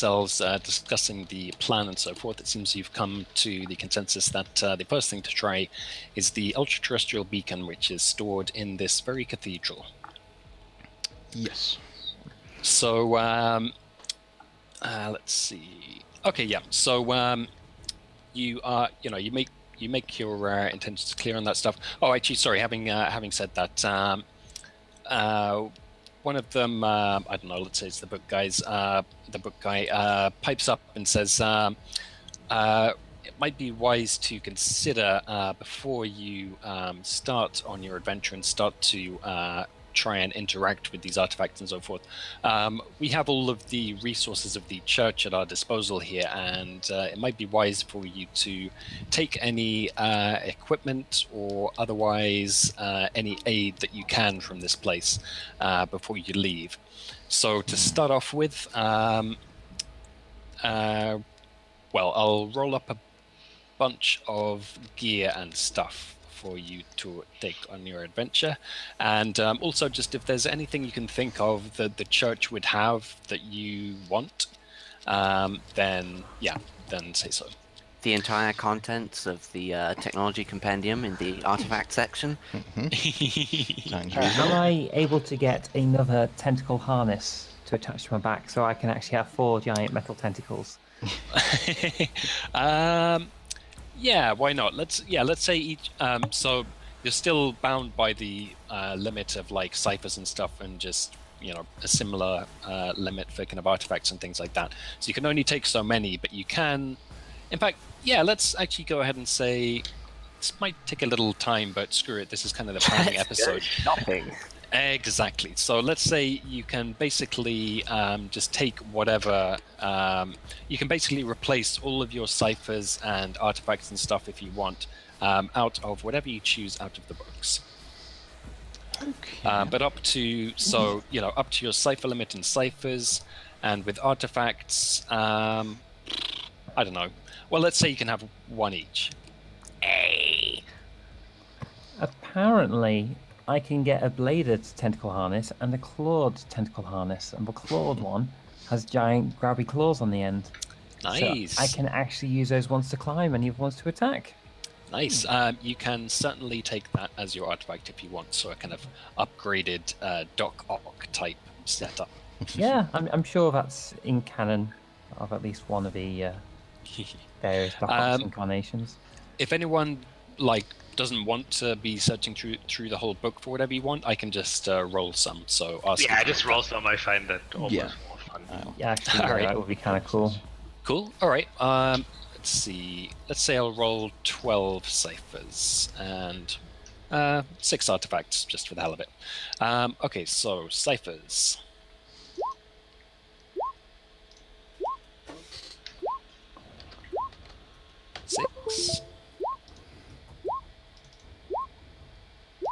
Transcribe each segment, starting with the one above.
yourselves discussing the plan and so forth, it seems you've come to the consensus that the first thing to try is the ultra-terrestrial beacon, which is stored in this very cathedral. Yes. So, let's see. Okay, yeah. So, you make your intentions clear on that stuff. Oh, actually, sorry. Having said that, one of them, I don't know. Let's say it's the book guys. The book guy pipes up and says, "It might be wise to consider before you start on your adventure and start to try and interact with these artifacts and so forth. We have all of the resources of the church at our disposal here, and it might be wise for you to take any equipment or otherwise any aid that you can from this place before you leave. So to start off with, well, I'll roll up a bunch of gear and stuff for you to take on your adventure, and also just if there's anything you can think of that the church would have that you want, then say so. The entire contents of the technology compendium in the artifact section. Sounds Am reasonable. I able to get another tentacle harness to attach to my back so I can actually have 4 giant metal tentacles? Yeah, why not? Let's say each. So you're still bound by the limit of like ciphers and stuff, and just a similar limit for kind of artifacts and things like that. So you can only take so many, but you can. In fact, yeah, let's actually go ahead and say this might take a little time, but screw it. This is kind of the planning episode. Shopping. Exactly. So let's say you can basically just take whatever. You can basically replace all of your ciphers and artifacts and stuff if you want out of whatever you choose out of the books. Okay. But up to your cipher limit in ciphers, and with artifacts, I don't know. Well, let's say you can have 1 each. Hey. Apparently, I can get a bladed tentacle harness and a clawed tentacle harness, and the clawed one has giant grabby claws on the end. Nice. So I can actually use those ones to climb and the other ones to attack. Nice. You can certainly take that as your artifact if you want, so a kind of upgraded Doc Ock type setup. Yeah, I'm sure that's in canon of at least one of the various Doc Ock incarnations. If anyone doesn't want to be searching through the whole book for whatever you want, I can just roll some. So ask. Yeah, just roll some. I find that almost more fun. Yeah, actually, All right. that would be kind of cool. Cool. All right. Let's see. Let's say I'll roll 12 ciphers and 6 artifacts just for the hell of it. Okay, so ciphers. Six.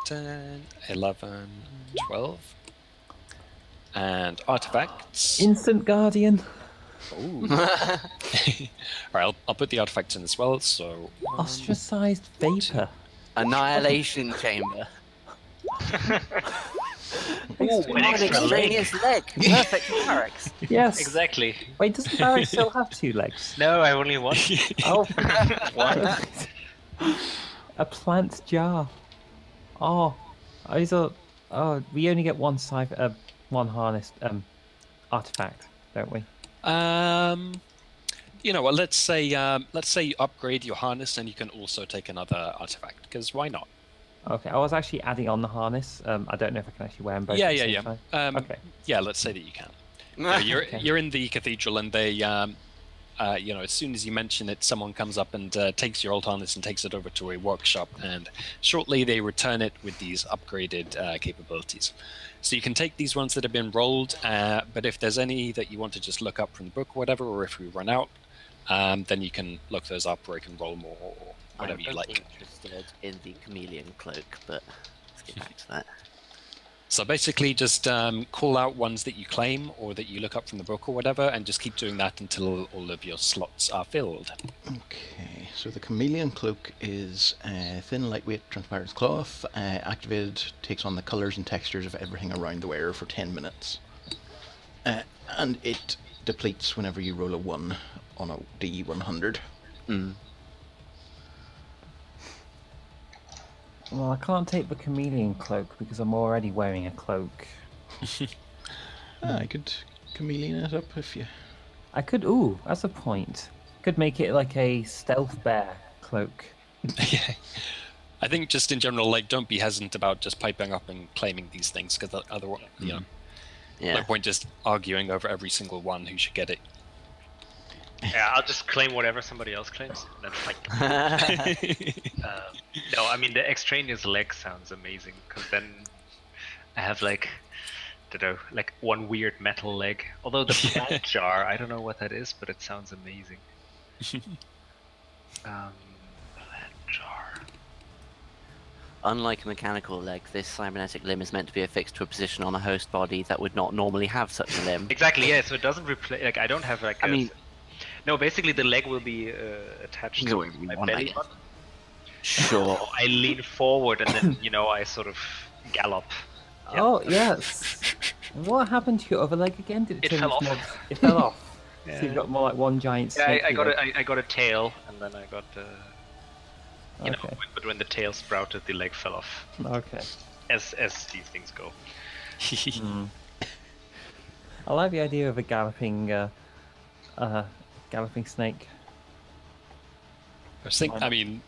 10, 11, 12. And artifacts. Instant Guardian. Ooh. All right, I'll put the artifacts in as well. So Ostracized vapor. Annihilation chamber. Ooh, an extra leg. extraneous leg. Perfect for barracks. Yes. Exactly. Wait, does the barrack still have 2 legs? No, I only one. Oh, what? A plant jar. Oh, I thought. Oh, we only get one cipher, one harness artifact, don't we? Well, let's say you upgrade your harness, and you can also take another artifact. Because why not? Okay, I was actually adding on the harness. I don't know if I can actually wear them both. Yeah. at the same time. Okay. Yeah, let's say that you can. You're in the cathedral, and they, as soon as you mention it, someone comes up and takes your old harness and takes it over to a workshop, and shortly they return it with these upgraded capabilities. So you can take these ones that have been rolled, but if there's any that you want to just look up from the book or whatever, or if we run out, then you can look those up, or you can roll more, or whatever you like. I'm interested in the chameleon cloak, but let's get back to that. So basically just call out ones that you claim or that you look up from the book or whatever, and just keep doing that until all of your slots are filled. Okay, so the chameleon cloak is thin, lightweight, transparent cloth. Activated, takes on the colours and textures of everything around the wearer for 10 minutes. And it depletes whenever you roll a 1 on a D100. Well, I can't take the chameleon cloak because I'm already wearing a cloak. I could chameleon it up if you... I could. Ooh, that's a point. Could make it like a stealth bear cloak. Yeah. I think just in general, like, don't be hesitant about just piping up and claiming these things, because otherwise, you know, Yeah. no point just arguing over every single one who should get it. Yeah, I'll just claim whatever somebody else claims, and then fight them. No, I mean the extraneous leg sounds amazing, because then I have like, I don't know, like one weird metal leg. Although the plant jar, I don't know what that is, but it sounds amazing. Plant jar. Unlike a mechanical leg, this cybernetic limb is meant to be affixed to a position on a host body that would not normally have such a limb. Exactly, yeah. So it doesn't replace. Like I don't have like. I mean, no. Basically, the leg will be attached Go to wherever you my want, I belly guess. button. Sure. So I lean forward, and then I sort of gallop. Yeah. Oh yes. What happened to your other leg again? Did It turn fell into off. more- It fell off. So Yeah. you've got more like one giant Yeah, snake. I got I got a tail, and then I got Okay. but when the tail sprouted, the leg fell off. Okay. As these things go. I like the idea of a galloping snake. I was thinking, I mean,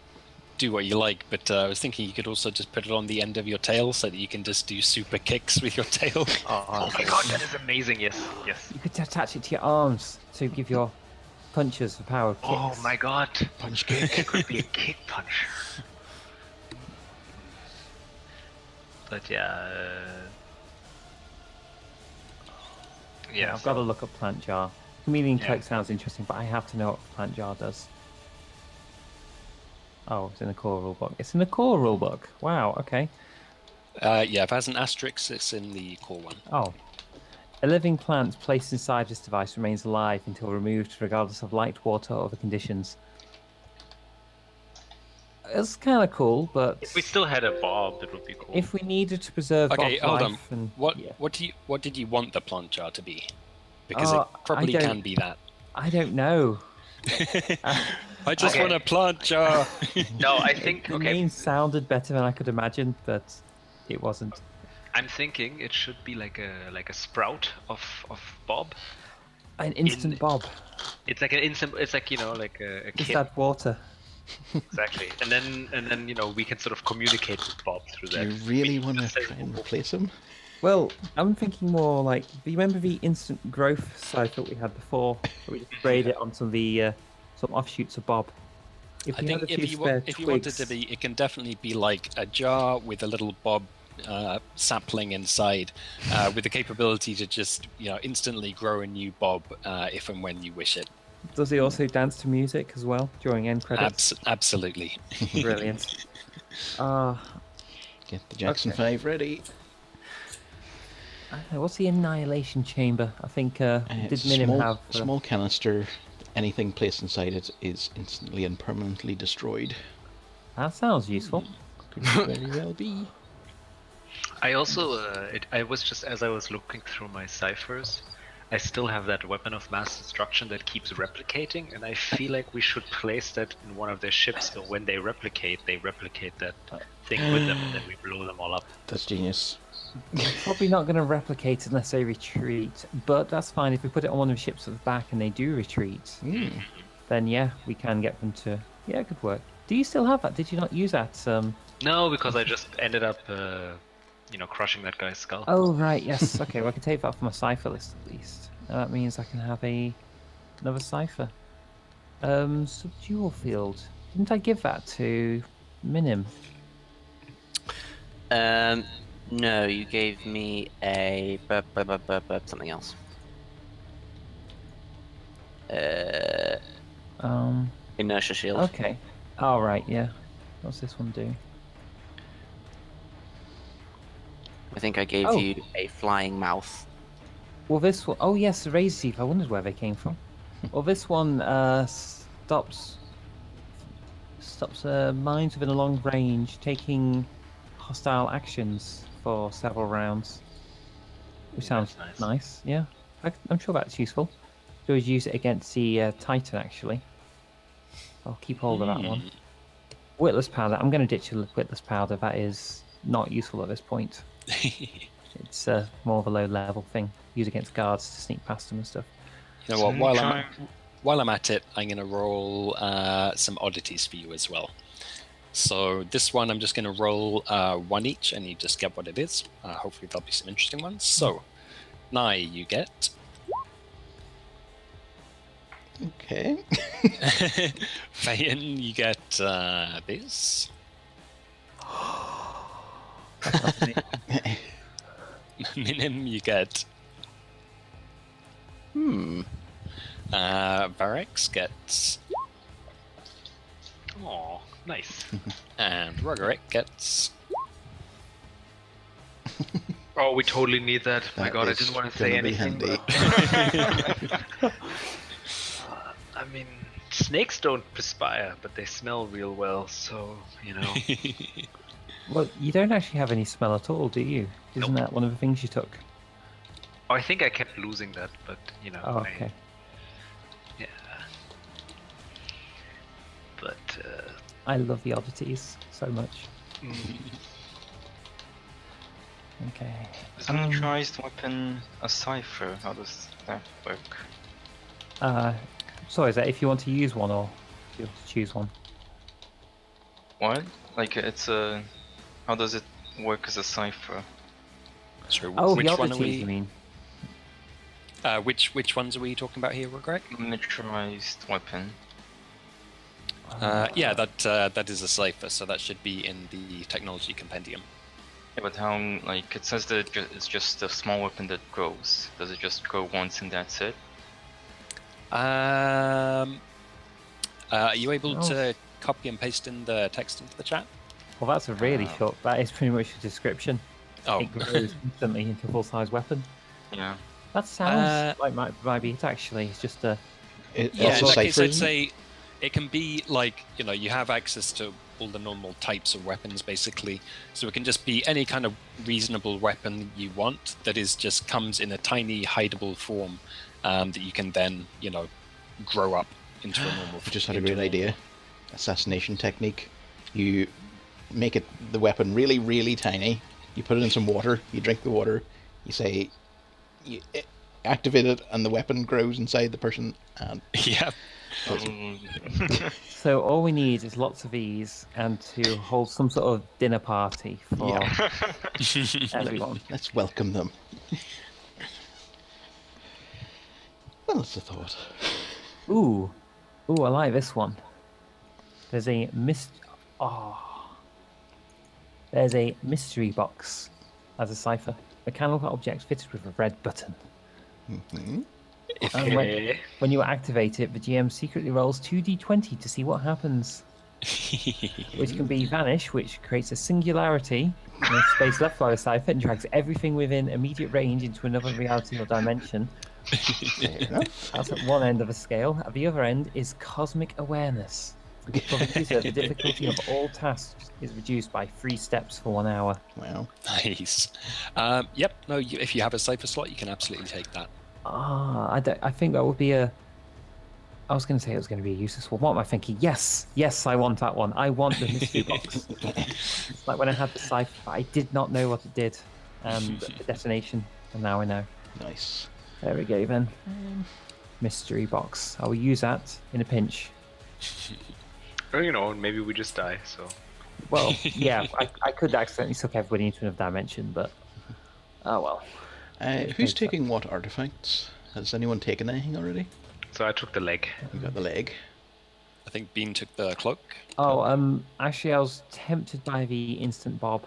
do what you like, but I was thinking you could also just put it on the end of your tail so that you can just do super kicks with your tail. Oh my god, that is amazing! Yes, yes. You could attach it to your arms to give your punches the power of kicks. Oh my god, Punch kick. it could be a kick punch. But yeah, I've got to look up plant jar. Chameleon Yeah. cloak sounds interesting, but I have to know what plant jar does. Oh, it's in the core rulebook. It's in the core rulebook. Wow. Okay. Yeah, if it has an asterisk, it's in the core one. Oh. A living plant placed inside this device remains alive until removed, regardless of light, water, or other conditions. It's kind of cool, but if we still had a bob, that would be cool. if we needed to preserve Okay, Bob's hold on. life and What yeah. what did you want the plant jar to be? Because Oh, it probably I don't- can be that. I don't know. I just Okay. want a plant jar. No, I think The okay. name sounded better than I could imagine, but it wasn't. I'm thinking it should be like a sprout of bob. An instant bob. It's like an instant. It's like like a Just kid. add water. Exactly, and then we can sort of communicate with Bob through Do that. you really We want to just say, try and replace him? Well, I'm thinking more like, do you remember the instant growth cycle we had before? Where we just sprayed it on some of the some offshoots of Bob. If I we had think a few if spare you wanted twigs- to be, it can definitely be like a jar with a little bob sapling inside, with the capability to just instantly grow a new bob if and when you wish it. Does he also dance to music as well during end credits? Absolutely. Brilliant. Get the Jackson Okay. 5 ready. I don't know, what's the annihilation chamber? I think did Minim small, have? small canister. Anything placed inside it is instantly and permanently destroyed. That sounds useful. Could very well be. I also, I was just as I was looking through my ciphers, I still have that weapon of mass destruction that keeps replicating, and I feel like we should place that in one of their ships. So when they replicate that thing with them, and then we blow them all up. That's genius. Probably not going to replicate unless they retreat, but that's fine. If we put it on one of the ships at the back and they do retreat, then yeah, we can get them to. Yeah, it could work. Do you still have that? Did you not use that? No, because I just ended up, crushing that guy's skull. Oh right, yes. Okay, well I can take that from my cipher list at least. That means I can have another cipher. Subdual field. Didn't I give that to Minim? No, you gave me a something else. Inertia shield. Okay. All right. Yeah. What's this one do? I think I gave Oh. you a flying mouth. Well, this one oh yes, the razor teeth. I wondered where they came from. Well, this one stops mines within a long range, taking hostile actions for several rounds. Which sounds That's nice. Yeah, I'm sure that's useful. could always use it against the Titan, actually. I'll keep hold of that one. Witless powder. I'm going to ditch the witless powder. That is not useful at this point. It's more of a low-level thing. Use against guards to sneak past them and stuff. You know what? While I'm at it, I'm going to roll some oddities for you as well. So this one, I'm just going to roll one each, and you just get what it is. Hopefully, there'll be some interesting ones. So, Nye, you get. Okay. Fayin, you get this. Minim, you get. Varex gets. Oh, nice. And Roderick gets. Oh, we totally need that. My That God, I is didn't want to say gonna be anything. handy. But... I mean, snakes don't perspire, but they smell real well, so, you know. Well, you don't actually have any smell at all, do you? Isn't that one of the things you took? Oh, I think I kept losing that, but, you know. Oh, okay. Yeah. But, I love the oddities so much. Okay. Is a miniaturized weapon a cipher? How does that work? So is that if you want to use one or you want to choose one? What? Like it's a... How does it work as a cipher? So, Oh, which the one are oddities, we? you mean? Which ones are we talking about here, Greg? Miniaturized weapon. Yeah, that is a cipher, so that should be in the technology compendium. Yeah, but how, like, it says that it's just a small weapon that grows. Does it just grow once and that's it? Are you able to copy and paste in the text into the chat? Well, that's a really short. That is pretty much a description. Oh. It grows instantly into a full-size weapon. Yeah. That sounds like might be it. Actually, it's just a. Yeah, a in that case, cipher, I'd isn't it? say it can be like, you know, you have access to all the normal types of weapons, basically. So it can just be any kind of reasonable weapon you want that is just comes in a tiny hideable form that you can then, you know, grow up into a normal. I just had a great idea. Assassination technique. You make the weapon really, really tiny. You put it in some water. You drink the water. You say, you activate it, and the weapon grows inside the person. And Yeah. So all we need is lots of these and to hold some sort of dinner party for everyone. let's welcome them. Well, that's a thought. Ooh, I like this one. There's a There's a mystery box as a cipher. Mechanical object fitted with a red button. And when you activate it, the GM secretly rolls 2d20 to see what happens. Which can be vanish, which creates a singularity in the space left by the cipher and drags everything within immediate range into another reality or dimension. Fair enough. That's at one end of the scale. At the other end is cosmic awareness. For the user, the difficulty of all tasks is reduced by 3 steps for 1 hour. Wow. Nice. Yep. No, if you have a cipher slot, you can absolutely take that. I think that would be a. I was going to say it was going to be a useless one. What am I thinking? Yes, I want that one. I want the mystery box. It's like when I had the cipher, I did not know what it did. The detonation, and now I know. Nice. There we go then. Mystery box. I will use that in a pinch. Or, you know, maybe we just die, so... Well, yeah, I could accidentally suck everybody into another dimension, but... Oh well. Who's taking what artifacts? Has anyone taken anything already? So I took the leg. You got the leg. I think Bean took the cloak. Oh, actually I was tempted by the instant bob.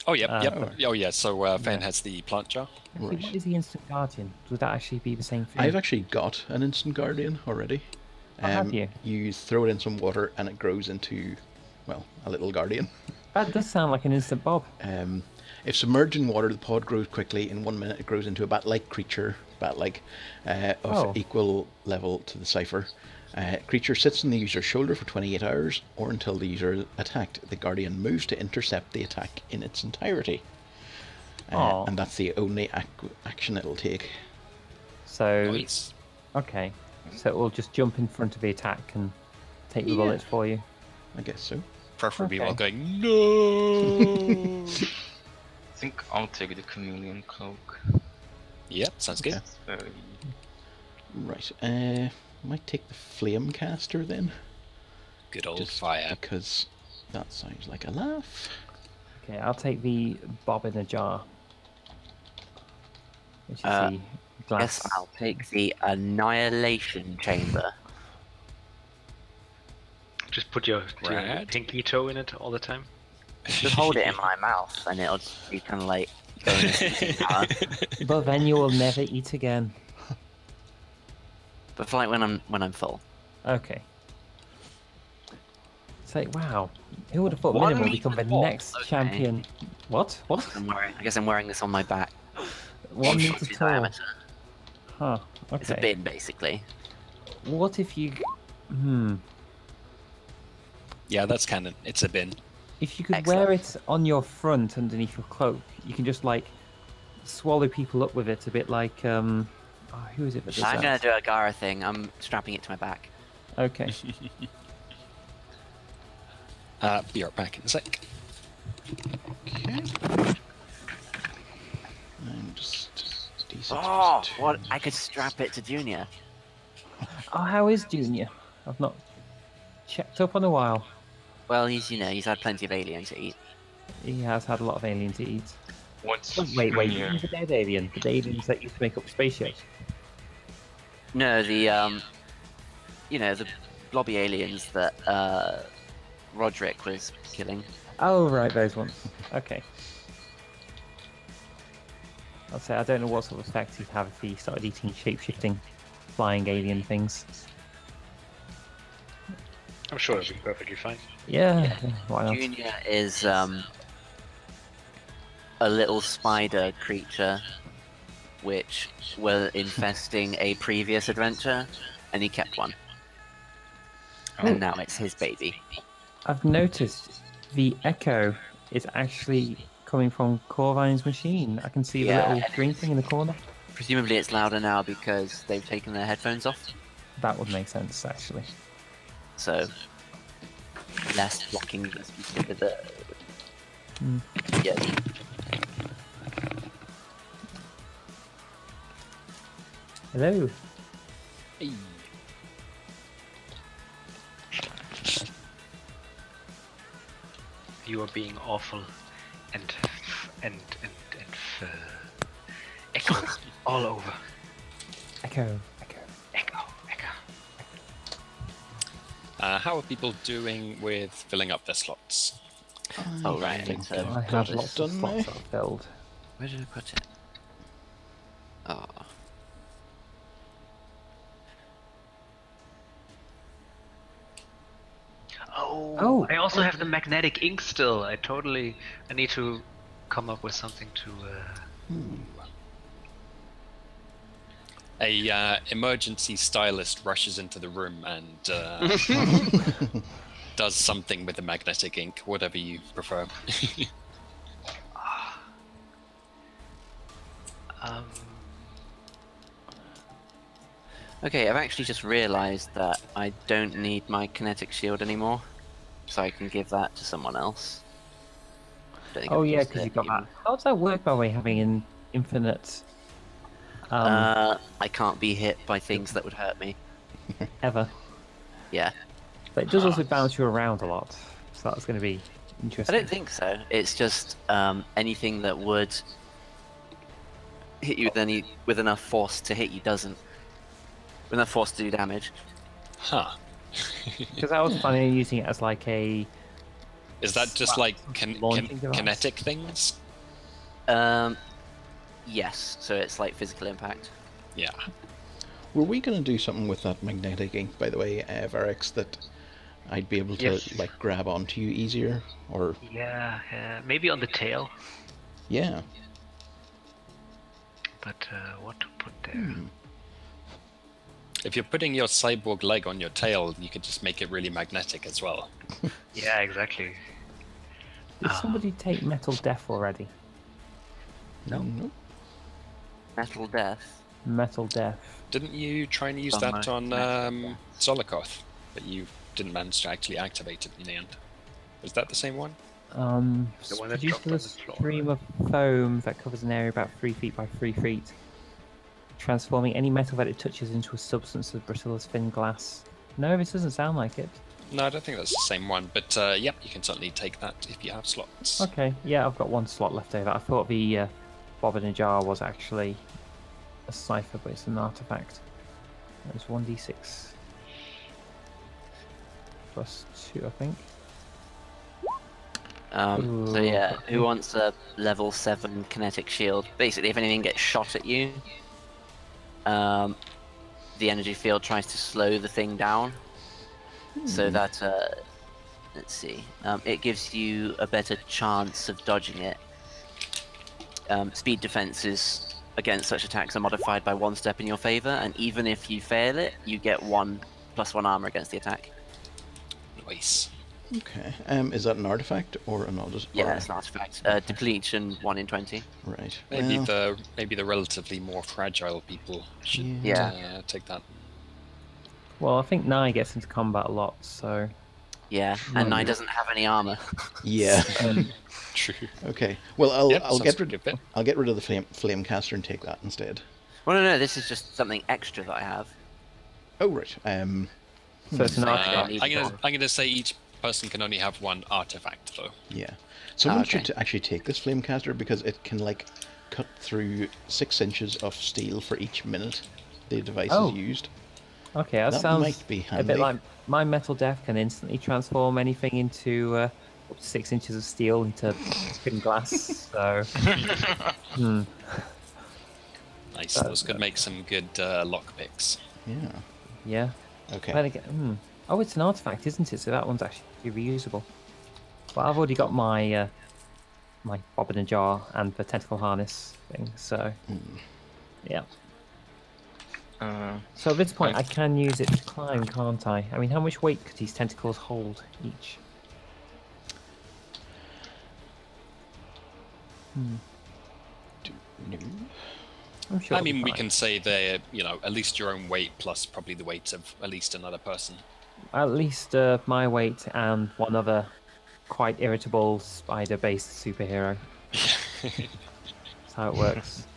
Oh, yep. but- Oh, yeah. So Fan has the plant jar. Actually, Right. what is the instant guardian? Would that actually be the same thing? I've actually got an instant guardian already. Have you? You throw it in some water and it grows into, well, a little guardian. That does sound like an instant bob. If submerged in water, the pod grows quickly. In 1 minute, it grows into a bat-like creature, bat-like, of equal level to the cipher. Creature sits on the user's shoulder for 28 hours, or until the user is attacked. The guardian moves to intercept the attack in its entirety. And that's the only action it'll take. So Nice. Okay, so it will just jump in front of the attack and take the Yeah. bullets for you. I guess so. Preferably Okay. while going, no! I think I'll take the chameleon cloak. Yep, sounds good. It's very... Right. Might take the flame caster then. Good old Just fire. because that sounds like a laugh. Okay, I'll take the bob in a jar, which is the glass. Yes, I'll take the annihilation chamber. Just put your Rad. pinky toe in it all the time. Just hold it in my mouth, and it'll just be kind of like going into power. But then you will never eat again. But for like when I'm full. Okay. It's like, wow, who would have thought 1 Minimal meter become the tall, next okay. champion? What? What? I guess I'm wearing this on my back. 1 8 meter foot in tall. diameter. Huh. It's a Okay. bin, basically. What if you? Yeah, that's canon. It's a bin. If you could Excellent. wear it on your front underneath your cloak, you can just like swallow people up with it. A bit like who is it that does I'm that? gonna do a Gara thing. I'm strapping it to my back. Okay. Be right back in a sec. Okay. I'm just D6 Oh, plus 2. what? I could strap it to Junior. Oh, how is Junior? I've not checked up on a while. Well, he's had plenty of alien to eat. He has had a lot of alien to eat. What's Oh, wait, Junior? he's a dead alien. The aliens that used to make up spaceships. No, the the blobby aliens that Roderick was killing. Oh, right, those ones. Okay. I'll say I don't know what sort of effect he'd have if he started eating shape-shifting, flying alien things. I'm sure it'll be perfectly fine. Yeah, why not? Junior is a little spider creature which were infesting a previous adventure, and he kept one. And now it's his baby. I've noticed the echo is actually coming from Corvine's machine. I can see the Yeah. little green thing in the corner. Presumably it's louder now because they've taken their headphones off, That would make sense, actually. so less blocking the speaker with the... Yeah. Hello. You are being awful and echoes all over. Echo. Echo. How are people doing with filling up their slots? Oh, right. think So I've I got have it lots done of slots now. that are filled. where did I put it? Oh. Oh, I also have the magnetic ink still. I need to come up with something to. A emergency stylist rushes into the room and does something with the magnetic ink, whatever you prefer. Okay, I've actually just realised that I don't need my kinetic shield anymore, so I can give that to someone else. Don't think Oh I've yeah, used because it you've got even. that. How does that work, by the way, having an infinite I can't be hit by things that would hurt me. ever? Yeah. But it does also bounce you around a lot, so that's going to be I interesting. don't think so. It's just anything that would hit you with enough force to hit you doesn't. With enough force to do damage. Huh. Because I was planning on using it as like a Is that just like launching device? kinetic things? Yes. So it's like physical impact. Yeah. Were we going to do something with that magnetic ink, by the way, Varix, that I'd be able to Yes. like grab onto you easier? Or Yeah, maybe on the tail, yeah. but what to put there? If you're putting your cyborg leg on your tail, you could just make it really magnetic as well. Yeah, exactly. Did somebody take Metal Death already? No. Metal death. Metal Death. Didn't you try and use that on Zolokoth, but you didn't manage to actually activate it in the end? Was that the same one? The one that Produces dropped on a the floor. stream of foam that covers an area about 3 feet by 3 feet, transforming any metal that it touches into a substance as brittle as thin glass. No, this doesn't sound like it. No, I don't think that's the same one, but yep, you can certainly take that if you have slots. Okay, yeah, I've got 1 slot left over. I thought the Bob in a Jar was actually a cipher, but it's an artifact. That was 1d6 plus 2, I think. So yeah, who wants a level 7 kinetic shield? Basically, if anything gets shot at you, the energy field tries to slow the thing down, so that let's see, it gives you a better chance of dodging it. Speed defenses against such attacks are modified by 1 step in your favor, and even if you fail it, you get +1 armor against the attack. Nice. Okay. Is that an artifact or an oddity? Yeah, it's an artifact. Depletion 1 in 20. Right. Maybe Well, the relatively more fragile people should Yeah. take that. Well, I think Nye gets into combat a lot, so... Yeah, and Nye doesn't have any armor. yeah. True. Okay. Well, Yep, I'll sounds get like a rid. good bit. I'll get rid of the flame caster and take that instead. Well, no, this is just something extra that I have. Oh right. So it's an artifact. I'm gonna say each person can only have 1 artifact though. Yeah. Someone okay. should actually take this flame caster because it can like cut through 6 inches of steel for each minute the device is used. Okay, that That sounds might be a handy. bit like my Metal Death can instantly transform anything into up to 6 inches of steel into thin glass. So, Nice. Those could make some good lockpicks. Yeah. yeah. Okay. Then again, oh, it's an artifact, isn't it? So that one's actually reusable. But I've already got my my bob in a jar and the tentacle harness thing. So, yeah. So at this point, I can use it to climb, can't I? I mean, how much weight could these tentacles hold each? I'm sure. I mean, we can say they're, at least your own weight plus probably the weight of at least another person. At least my weight and one other quite irritable spider-based superhero. That's how it works.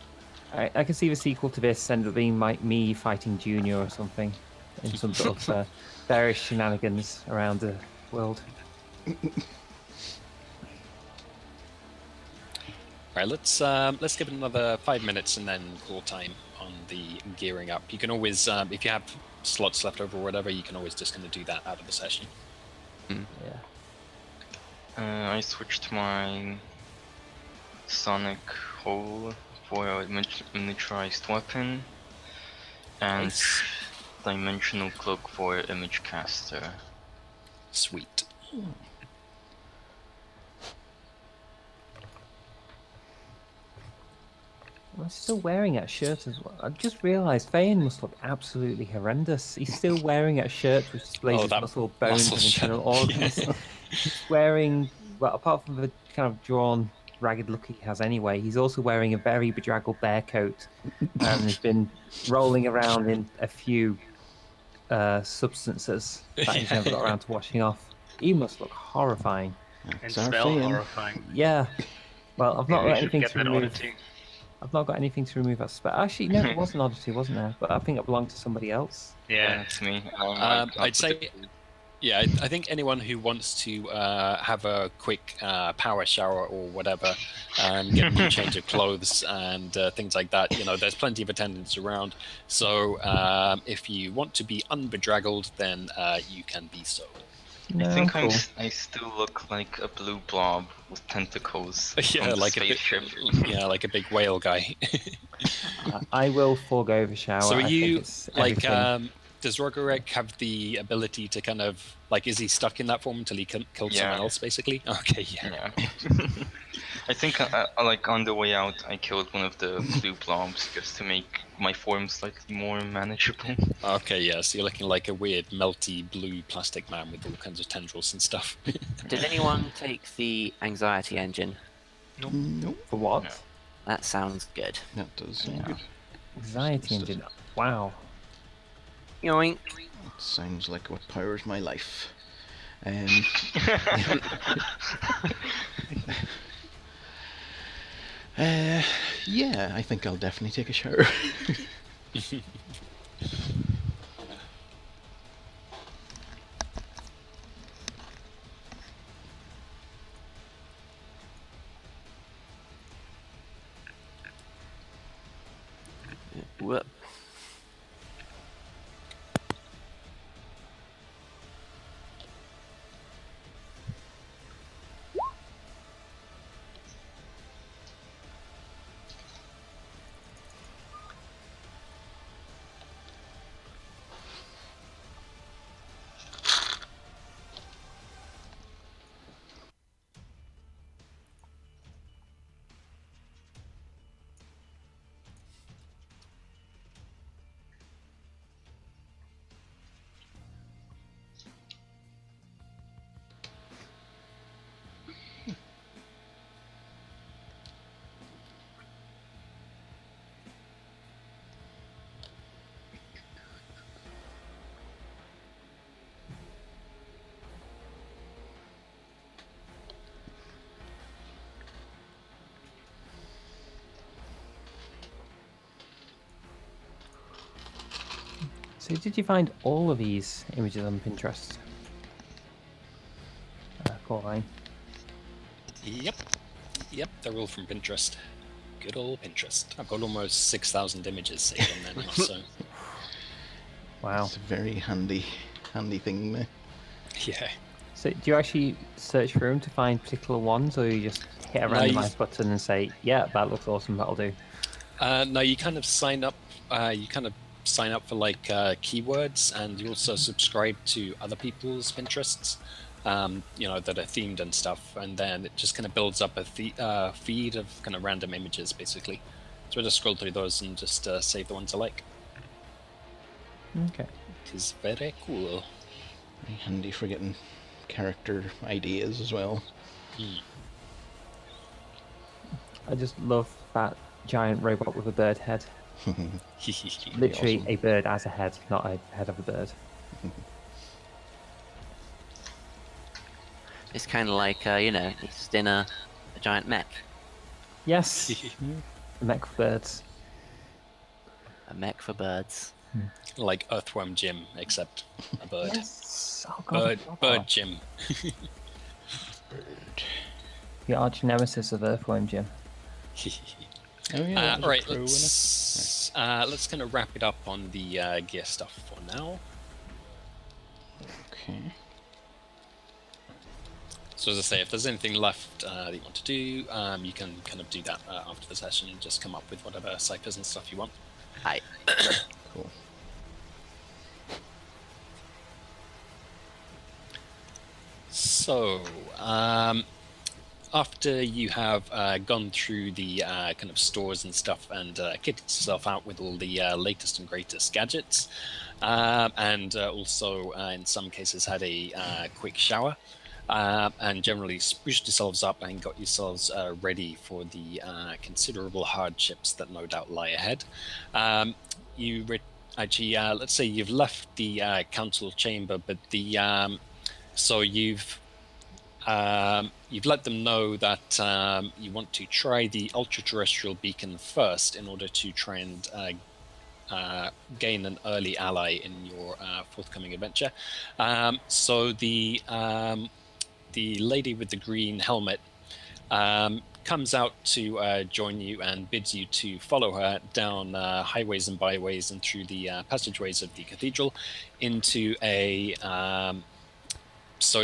I can see the sequel to this end up being me fighting Junior or something in some sort of various shenanigans around the world. Right, let's give it another 5 minutes and then call time on the gearing up. You can always, if you have slots left over or whatever, you can always just kind of do that out of the session. Yeah. I switched my sonic hole for a miniaturized weapon, and Nice. dimensional cloak for image caster. Sweet. I'm still wearing that shirt as well. I just realised Fayin must look absolutely horrendous. He's still wearing a shirt which displays his that muscle bones muscle and internal shirt. organs. Yeah. He's wearing, well, apart from the kind of drawn, ragged look he has anyway, he's also wearing a very bedraggled bear coat and has been rolling around in a few substances that he's never got around to washing off. He must look horrifying. And Sorry, smell Ian. horrifying. Yeah. Well, I've not Maybe we got should anything get to that remove. oddity. I've not got anything to remove that spell. Actually, no, it was an oddity, wasn't there? But I think it belonged to somebody else. Yeah. That's me. I'd say, yeah, I think anyone who wants to have a quick power shower or whatever, get a new change of clothes and things like that, there's plenty of attendants around. So if you want to be unbedraggled, then you can be so. No, I think cool. I still look like a blue blob with tentacles. Yeah, from the like spaceship. like a big whale guy. I will forego the shower. So are I think you it's like? everything. Does Rogorek have the ability to kind of like? Is he stuck in that form until he killed someone Yeah. else? Basically. Okay. Yeah. Yeah. I think like on the way out, I killed one of the blue blobs just to make my form slightly more manageable. Okay. Yeah. So you're looking like a weird, melty blue plastic man with all kinds of tendrils and stuff. Did anyone take the anxiety engine? Nope. For what? No. That sounds good. That does sound Yeah. good. Anxiety engine. Wow. Yoink. That sounds like what powers my life. Yeah, I think I'll definitely take a shower. Whoop. So did you find all of these images on Pinterest? Coraline. Yep, they're all from Pinterest. Good old Pinterest. I've got almost 6,000 images saved on there now, so Wow. It's a very handy thing there. yeah. So do you actually search for them to find particular ones, or you just hit a No, you- randomized button and say, yeah, that looks awesome, that'll do? No, you kind of sign up. Sign up for like keywords, and you also subscribe to other people's Pinterests, that are themed and stuff. And then it just kind of builds up a feed of kind of random images, basically. So I just scroll through those and just save the ones I like. Okay. It is very cool. Very handy for getting character ideas as well. I just love that giant robot with a bird head. Literally awesome. a bird as a head, not a head of a bird. It's kind of like, it's just in a giant mech. Yes. A mech for birds. A mech for birds. Like Earthworm Jim, except a bird. Yes. Oh, God. Bird Jim. The arch nemesis of Earthworm Jim. Oh yeah. that was a Right, crow, wasn't let's kind of wrap it up on the gear stuff for now. it? Okay. So as I say, if there's anything left that you want to do, you can kind of do that after the session and just come up with whatever ciphers and stuff you want. Hi. Cool. So, after you have gone through the kind of stores and stuff and kitted yourself out with all the latest and greatest gadgets, and also in some cases had a quick shower, and generally spruced yourselves up and got yourselves ready for the considerable hardships that no doubt lie ahead, let's say you've left the council chamber, but so you've let them know that you want to try the ultra-terrestrial beacon first in order to try and gain an early ally in your forthcoming adventure. So the lady with the green helmet comes out to join you and bids you to follow her down highways and byways and through the passageways of the cathedral into a so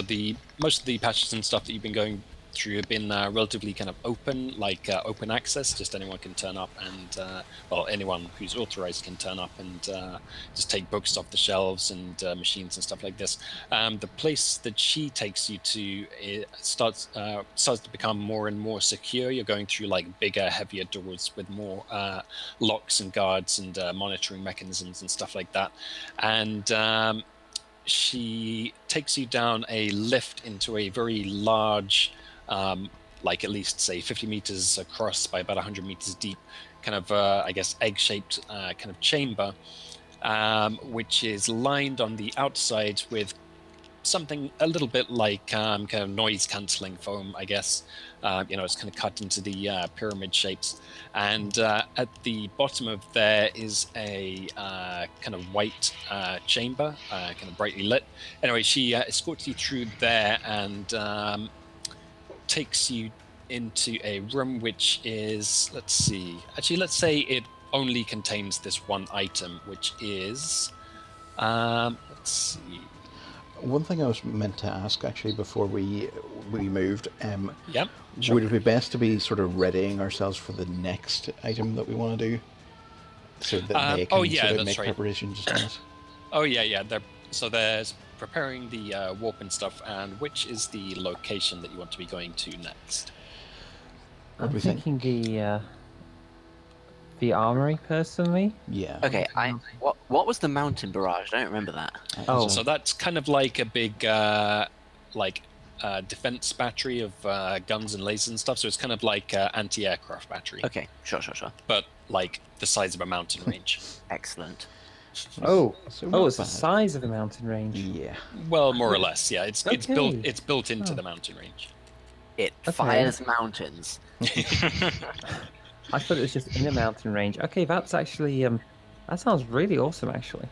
the most of the patches and stuff that you've been going through have been relatively kind of open, like open access. Just anyone can turn up, and anyone who's authorized can turn up and just take books off the shelves and machines and stuff like this. The place that she takes you to starts to become more and more secure. You're going through like bigger, heavier doors with more locks and guards and monitoring mechanisms and stuff like that, and she takes you down a lift into a very large like at least say 50 meters across by about 100 meters deep, kind of I guess egg-shaped kind of chamber, which is lined on the outside with something a little bit like kind of noise-canceling foam, I guess. It's kind of cut into the pyramid shapes, and at the bottom of there is a kind of white chamber, kind of brightly lit. Anyway, she escorts you through there and takes you into a room which is, let's say it only contains this one item, which is, let's see. One thing I was meant to ask actually before we moved, Yeah, sure. would it be best to be sort of readying ourselves for the next item that we want to do, so that they can sort of make preparations on it? Oh yeah. There's preparing the warp and stuff, and which is the location that you want to be going to next? What do I'm we think? thinking the armory, personally. Yeah. Okay, what was the mountain barrage? I don't remember that. Oh. So that's kind of like a big defense battery of guns and lasers and stuff. So it's kind of like anti-aircraft battery, Okay, sure. but like the size of a mountain range. Excellent. Oh, So not it's the bad. size of a mountain range. Yeah. Well, more or less, yeah. It's built Okay. into the mountain range. It Okay. fires mountains. I thought it was just in a mountain range. Okay, that's actually that sounds really awesome, actually.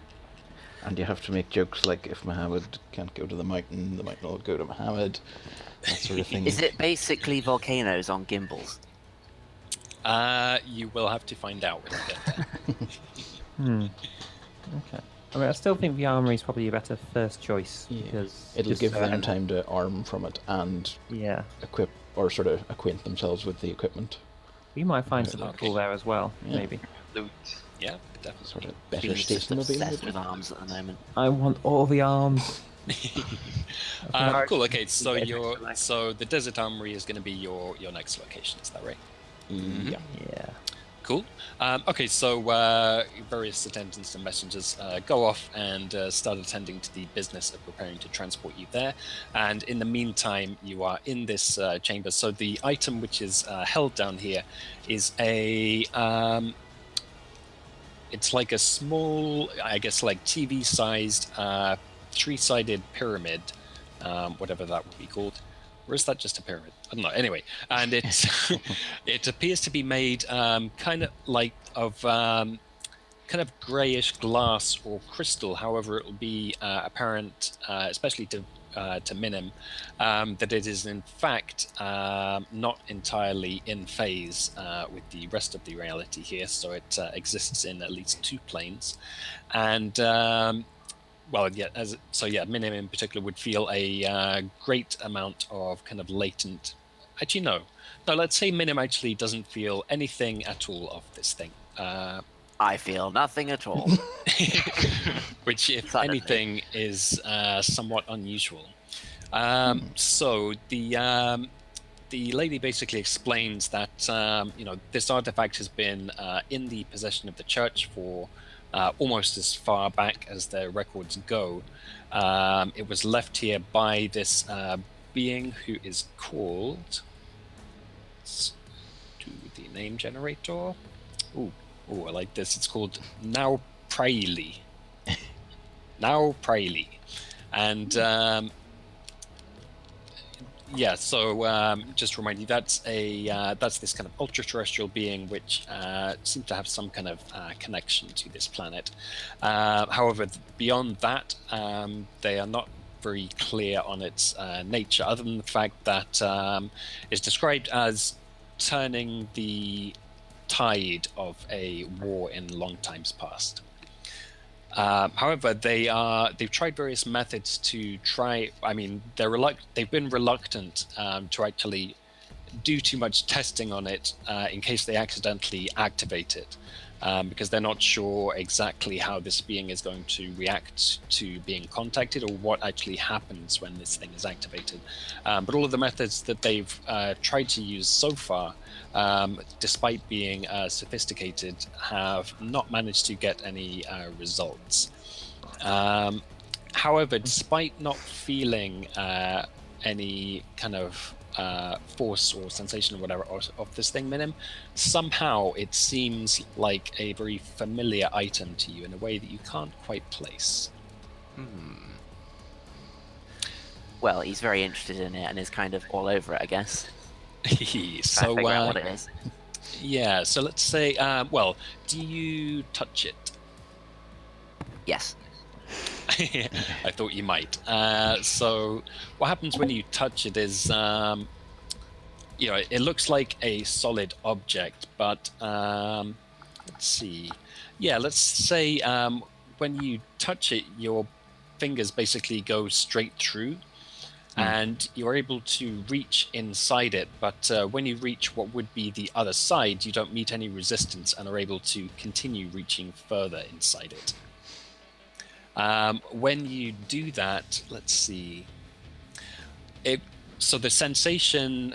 And you have to make jokes like, if Mohammed can't go to the mountain will go to Mohammed, that sort of thing. Is it basically volcanoes on gimbals? You will have to find out when you get there. Okay. I mean, I still think the armory is probably a better first choice because It'll just give so them time to arm from it and Yeah, equip, or sort of acquaint themselves with the equipment. we might find something Okay. cool there as well. Yeah. Maybe. Loot. Yeah, definitely. Sort of better Bean's just station mobile. obsessed maybe? with arms at the moment. I want all the arms. Cool. Okay, so Yeah. so the desert armory is going to be your next location. Is that right? Yeah. Yeah. Cool. Okay, so various attendants and messengers go off and start attending to the business of preparing to transport you there. And in the meantime, you are in this chamber. So the item which is held down here is a... it's like a small, I guess, like TV-sized, three-sided pyramid, whatever that would be called. Or is that just a pyramid? I don't know. Anyway, and it's it appears to be made kind of like of kind of grayish glass or crystal. However, it will be apparent, especially to Minim, that it is in fact not entirely in phase with the rest of the reality here. So it exists in at least two planes, and Minim in particular would feel a great amount of kind of latent. Actually, no. Let's say Minim actually doesn't feel anything at all of this thing. I feel nothing at all. Which, if Suddenly. anything, is somewhat unusual. So the lady basically explains that this artifact has been in the possession of the church for almost as far back as their records go. It was left here by this being who is called... Let's do the name generator. Ooh, I like this. It's called Now Praili. Now Praili. And just to remind you, that's this kind of ultra-terrestrial being which seems to have some kind of connection to this planet. However, beyond that, they are not very clear on its nature, other than the fact that it's described as turning the tide of a war in long times past. However, they've tried various methods to try. I mean, they've been reluctant to actually do too much testing on it in case they accidentally activate it, because they're not sure exactly how this being is going to react to being contacted or what actually happens when this thing is activated. But all of the methods that they've tried to use so far, despite being sophisticated, have not managed to get any results. However, despite not feeling any kind of force or sensation or whatever of this thing, Minim, somehow it seems like a very familiar item to you in a way that you can't quite place. Well, he's very interested in it and is kind of all over it, I guess. So, figure out what it is. yeah, so let's say, well, do you touch it? Yes. I thought you might. So what happens when you touch it is, it looks like a solid object, but let's see. Yeah, let's say when you touch it, your fingers basically go straight through, and you're able to reach inside it. But when you reach what would be the other side, you don't meet any resistance and are able to continue reaching further inside it. When you do that, let's see. So the sensation,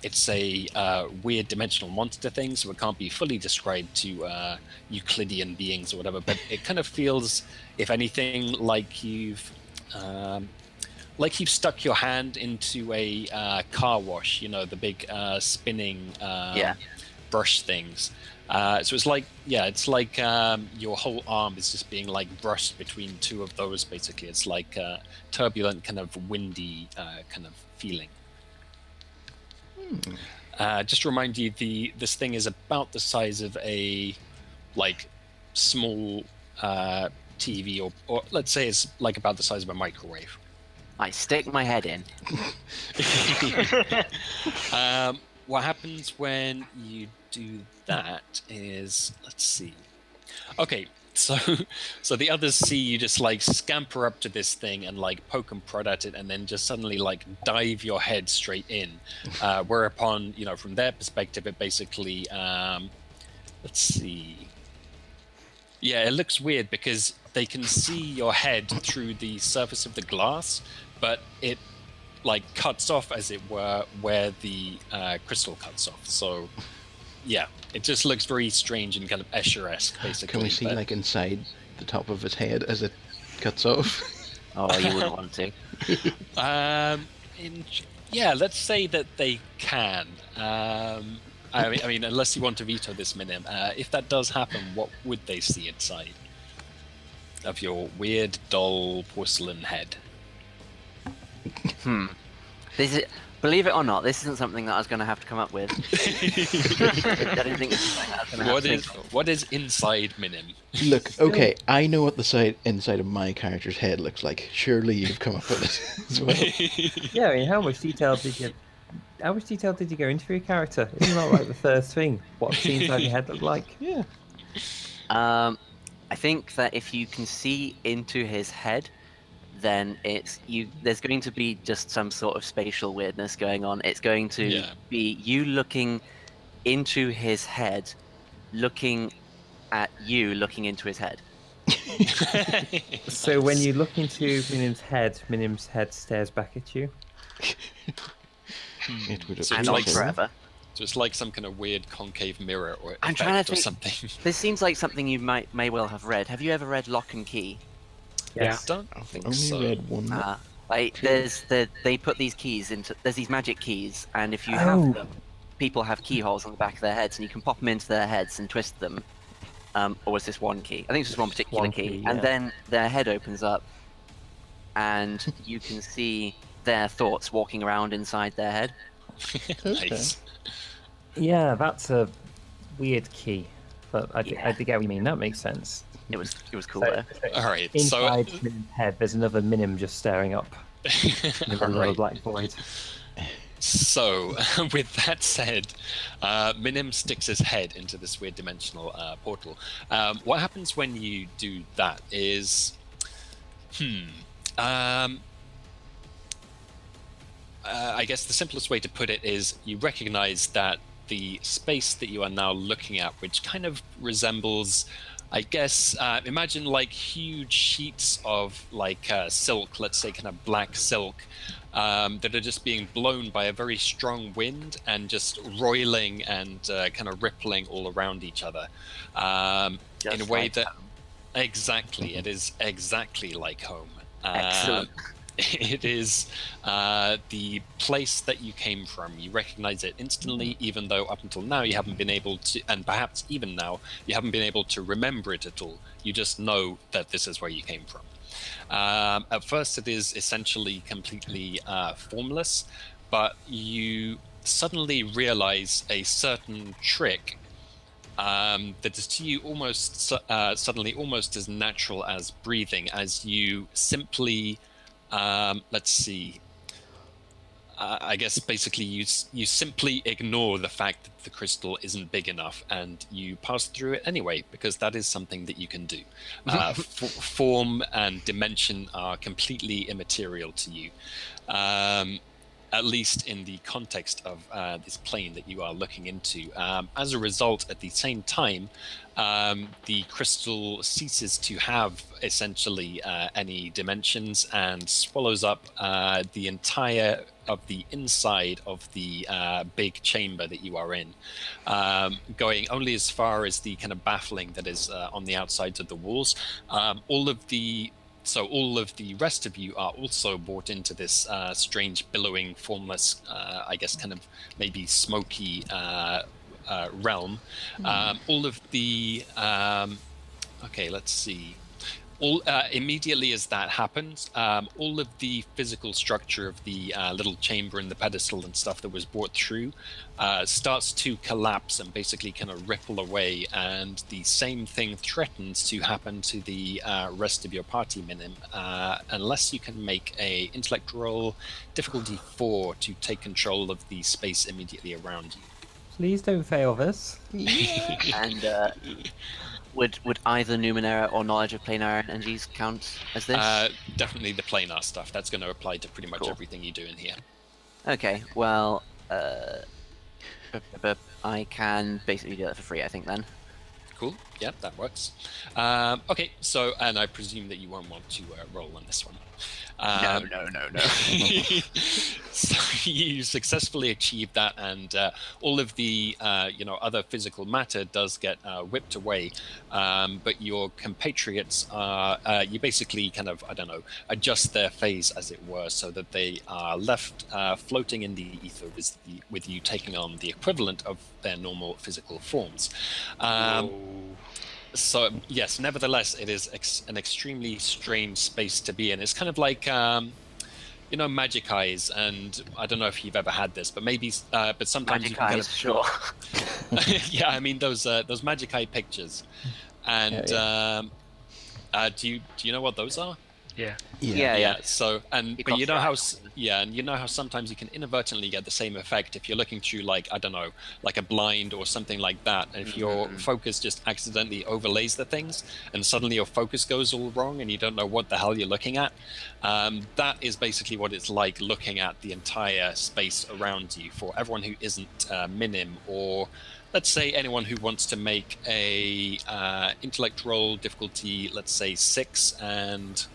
it's a weird dimensional monster thing, so it can't be fully described to Euclidean beings or whatever. But it kind of feels, if anything, like you've stuck your hand into a car wash. The big spinning brush things. So it's like, your whole arm is just being like brushed between two of those. Basically, it's like a turbulent, kind of windy kind of feeling. Just to remind you, this thing is about the size of a small TV, or let's say it's like about the size of a microwave. I stick my head in. What happens when you do that is, let's see. Okay, so the others see you just scamper up to this thing and poke and prod at it, and then just suddenly dive your head straight in. Whereupon, from their perspective, it basically, let's see. Yeah, it looks weird because they can see your head through the surface of the glass, but it cuts off, as it were, where the crystal cuts off. So yeah, it just looks very strange and kind of Escher-esque, basically. Can we see inside the top of his head as it cuts off? Oh, you wouldn't want to. Yeah, let's say that they can. I mean, unless you want to veto this, Minim. If that does happen, what would they see inside of your weird, dull porcelain head? Believe it or not, this isn't something that I was going to have to come up with. I didn't think this is something I was going to have to think of. What is inside Minim? Look, okay, I know what the inside of my character's head looks like. Surely you've come up with it as well. Yeah, I mean, how much detail did you go into for your character? Isn't that like the first thing? What does the inside of your head look like? Yeah. I think that if you can see into his head, then there's going to be just some sort of spatial weirdness going on. It's going to be you looking into his head, looking at you looking into his head. So when you look into Minim's head stares back at you. It would And on forever. So it's like some kind of weird concave mirror or I'm effect trying to or think, something. This seems like something you may well have read. Have you ever read Lock and Key? Yes. I don't think Only so. read one. They put these keys into. There's these magic keys, and if you have them, people have keyholes on the back of their heads, and you can pop them into their heads and twist them. Or was this one key? I think it's just one particular key. yeah. And then their head opens up, and you can see their thoughts walking around inside their head. Nice. Yeah, that's a weird key, but I get what you mean. That makes sense. It was cool So, though. All right. inside Minim's head, there's another Minim just staring up in the middle of a black void. So, with that said, Minim sticks his head into this weird dimensional portal. What happens when you do that is, I guess the simplest way to put it is you recognize that the space that you are now looking at, which kind of resembles, I guess, imagine huge sheets of silk, let's say kind of black silk, that are just being blown by a very strong wind and just roiling and kind of rippling all around each other in a way that... Exactly, it is exactly like home. Excellent. It is the place that you came from. You recognize it instantly, even though up until now you haven't been able to, and perhaps even now, you haven't been able to remember it at all. You just know that this is where you came from. At first, it is essentially completely formless, but you suddenly realize a certain trick that is to you almost suddenly almost as natural as breathing, as you simply, let's see, I guess basically you simply ignore the fact that the crystal isn't big enough, and you pass through it anyway, because that is something that you can do. Form and dimension are completely immaterial to you. At least in the context of this plane that you are looking into. As a result, at the same time, the crystal ceases to have essentially any dimensions and swallows up the entire of the inside of the big chamber that you are in, going only as far as the kind of baffling that is on the outsides of the walls. So all of the rest of you are also brought into this strange, billowing, formless, I guess kind of maybe smoky realm. All of the... okay, let's see. Immediately as that happens, all of the physical structure of the little chamber and the pedestal and stuff that was brought through starts to collapse and basically kind of ripple away, and the same thing threatens to happen to the rest of your party, Minim, unless you can make a intellect roll difficulty 4 to take control of the space immediately around you. Please don't fail this. And would either Numenera or knowledge of planar energies count as this? Definitely the planar stuff. That's going to apply to pretty much Cool. everything you do in here. Okay, well, I can basically do that for free, I think, then. Cool. Yeah, that works. Okay, so, and I presume that you won't want to roll on this one. No. So you successfully achieved that, and all of the other physical matter does get whipped away, but your compatriots are you basically kind of, I don't know, adjust their phase, as it were, so that they are left floating in the ether with you taking on the equivalent of their normal physical forms. So yes, nevertheless, it is an extremely strange space to be in. It's kind of like magic eyes, and I don't know if you've ever had this, but maybe but sometimes Magic you can eyes, sure. yeah, I mean those magic eye pictures, and do you know what those are? Yeah. So, and You but you cross know your how eyes. and you know how sometimes you can inadvertently get the same effect if you're looking through, like, I don't know, like a blind or something like that, and if your focus just accidentally overlays the things and suddenly your focus goes all wrong and you don't know what the hell you're looking at. That is basically what it's like looking at the entire space around you for everyone who isn't Minim, or let's say anyone who wants to make a intellect roll difficulty, let's say 6, and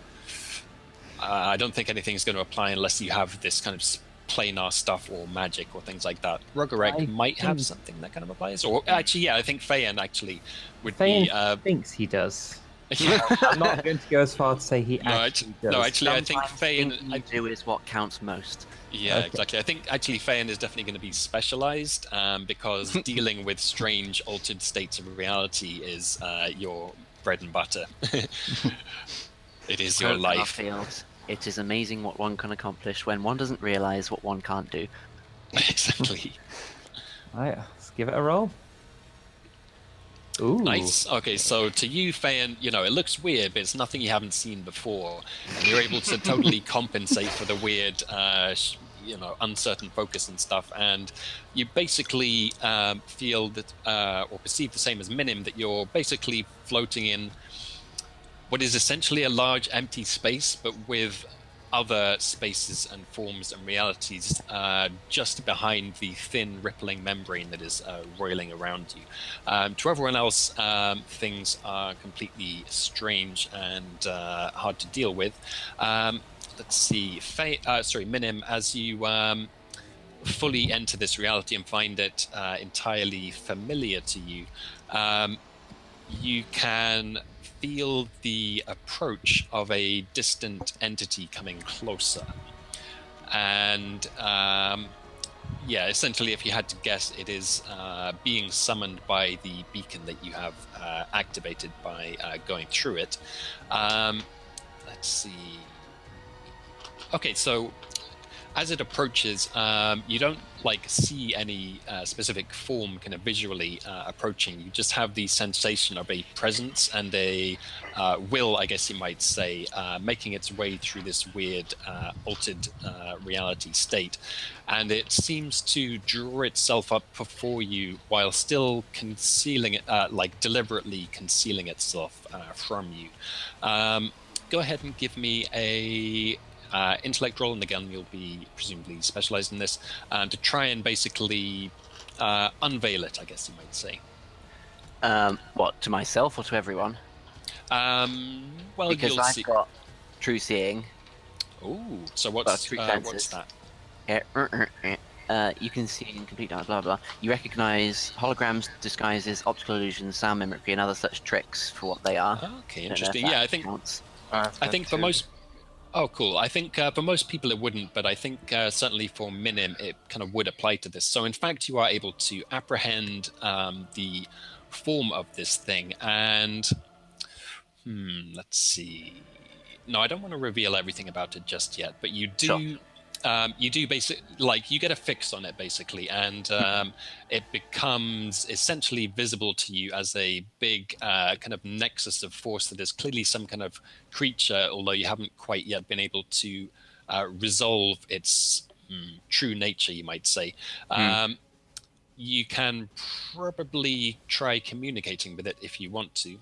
I don't think anything's going to apply unless you have this kind of planar stuff or magic or things like that. Rogarek might have something that kind of applies. Or actually, yeah, I think Feyen actually would be... thinks he does. Yeah. I'm not going to go as far to say he actually does. No, actually, I think Sometimes Feyen... thinking you do is what counts most. Yeah, Okay. exactly. I think actually Feyen is definitely going to be specialized, because dealing with strange altered states of reality is your bread and butter. It is your life. Field. It is amazing what one can accomplish when one doesn't realize what one can't do. Exactly. Right, let's give it a roll. Ooh. Nice. Okay, so to you, Feyen, it looks weird, but it's nothing you haven't seen before, and you're able to totally compensate for the weird, uncertain focus and stuff, and you basically feel that, or perceive the same as Minim, that you're basically floating in what is essentially a large empty space, but with other spaces and forms and realities just behind the thin rippling membrane that is roiling around you. To everyone else, things are completely strange and hard to deal with. Let's see, Minim, as you fully enter this reality and find it entirely familiar to you, you can feel the approach of a distant entity coming closer. And yeah, essentially, if you had to guess, it is being summoned by the beacon that you have activated by going through it. Let's see. Okay, so as it approaches, you don't like see any specific form kind of visually approaching. You just have the sensation of a presence and a will, I guess you might say, making its way through this weird altered reality state. And it seems to draw itself up before you while still concealing it, like deliberately concealing itself from you. Go ahead and give me a intellect roll, and again, you'll be presumably specialized in this, to try and basically unveil it, I guess you might say. What, to myself or to everyone? Well, Because you'll I've see. got true seeing. Ooh, so what's true what's senses. that? You can see in complete dark, blah blah. You recognize holograms, disguises, optical illusions, sound mimicry, and other such tricks for what they are. Okay, Don't know if interesting. that Yeah, I think counts. I think for most. Oh, cool. I think for most people it wouldn't, but I think certainly for Minim it kind of would apply to this. So in fact, you are able to apprehend the form of this thing, and let's see. No, I don't want to reveal everything about it just yet, but you do. Sure. You do basically, like, you get a fix on it basically, and it becomes essentially visible to you as a big kind of nexus of force that is clearly some kind of creature, although you haven't quite yet been able to resolve its true nature, you might say. You can probably try communicating with it if you want to.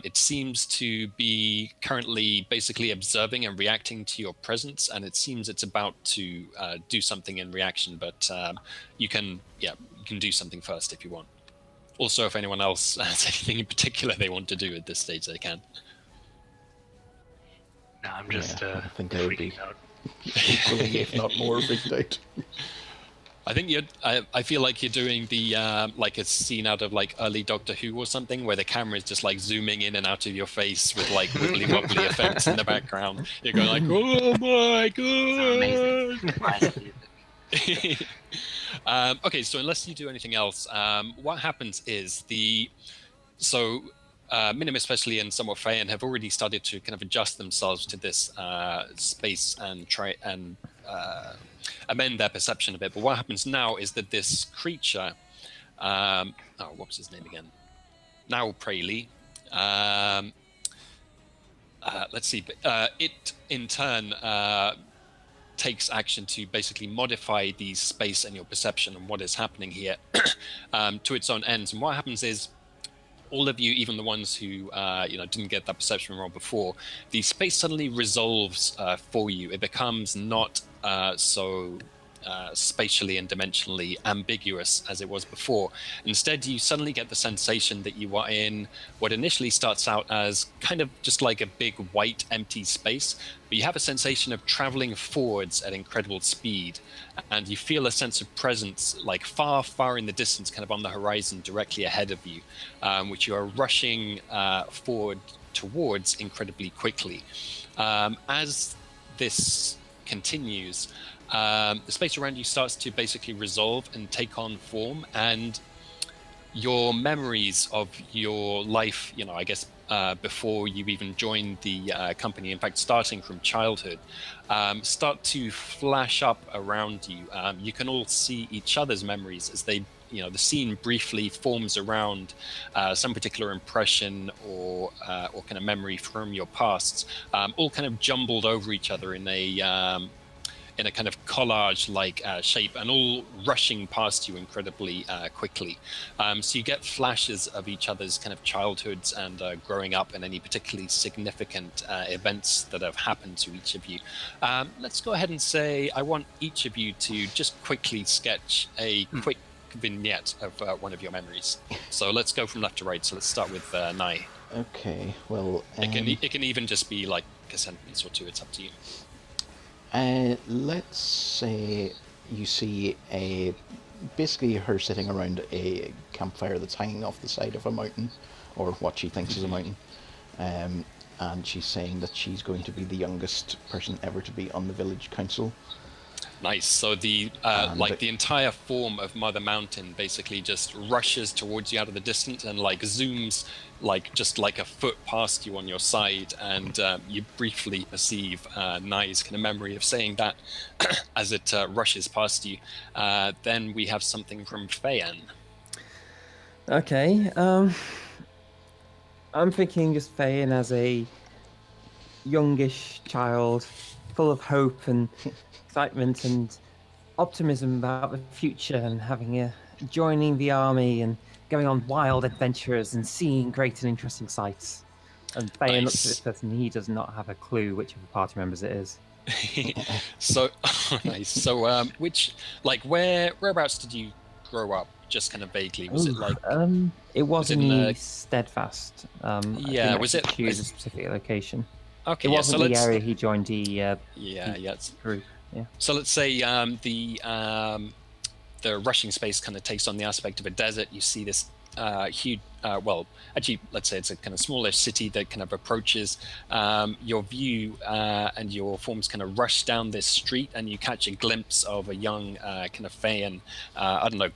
It seems to be currently basically observing and reacting to your presence, and it seems it's about to do something in reaction. But you can do something first if you want. Also, if anyone else has anything in particular they want to do at this stage, they can. No, I'm just I think I would be freaking out. equally, if not more, freaked out. I think I feel like you're doing the like a scene out of like early Doctor Who or something, where the camera is just like zooming in and out of your face with like wibbly wobbly effects in the background. You're going like, oh my god! Okay, so unless you do anything else, what happens is Minim especially and somewhat Feyen have already started to kind of adjust themselves to this space and try and amend their perception of it. But what happens now is that this creature, what was his name again? Now Praley. Let's see. It in turn takes action to basically modify the space and your perception and what is happening here to its own ends. And what happens is, all of you, even the ones who didn't get that perception wrong before, the space suddenly resolves for you. It becomes not so spatially and dimensionally ambiguous as it was before. Instead, you suddenly get the sensation that you are in what initially starts out as kind of just like a big white empty space, but you have a sensation of traveling forwards at incredible speed, and you feel a sense of presence like far, far in the distance, kind of on the horizon directly ahead of you, which you are rushing forward towards incredibly quickly. As this continues, the space around you starts to basically resolve and take on form, and your memories of your life, I guess before you even joined the company, in fact starting from childhood, start to flash up around you. You can all see each other's memories as they, the scene briefly forms around some particular impression or kind of memory from your pasts, all kind of jumbled over each other in a kind of collage-like shape, and all rushing past you incredibly quickly. So you get flashes of each other's kind of childhoods and growing up, and any particularly significant events that have happened to each of you. Let's go ahead and say I want each of you to just quickly sketch a quick vignette of one of your memories. So let's go from left to right. So let's start with Nai. Okay, well... It can even just be like a sentence or two. It's up to you. Let's say you see basically her sitting around a campfire that's hanging off the side of a mountain, or what she thinks is a mountain. And she's saying that she's going to be the youngest person ever to be on the village council. Nice. So the the entire form of Mother Mountain basically just rushes towards you out of the distance and like zooms just like a foot past you on your side, and you briefly perceive Nai's kind of memory of saying that as it rushes past you. Then we have something from Feyen. Okay. I'm thinking just Feyen as a youngish child, full of hope and excitement and optimism about the future, and joining the army and going on wild adventures and seeing great and interesting sights. And Feyen looks at this person; he does not have a clue which of the party members it is. So nice. So whereabouts did you grow up? Just kind of vaguely. Was it like? It was in in the Steadfast. Yeah. Was it? Choose a specific location? Okay. It Yeah. wasn't So the area he joined the group. Yeah. So let's say the rushing space kind of takes on the aspect of a desert. You see this huge, actually, let's say it's a kind of smallish city that kind of approaches your view, and your forms kind of rush down this street, and you catch a glimpse of a young kind of Feyen, I don't know,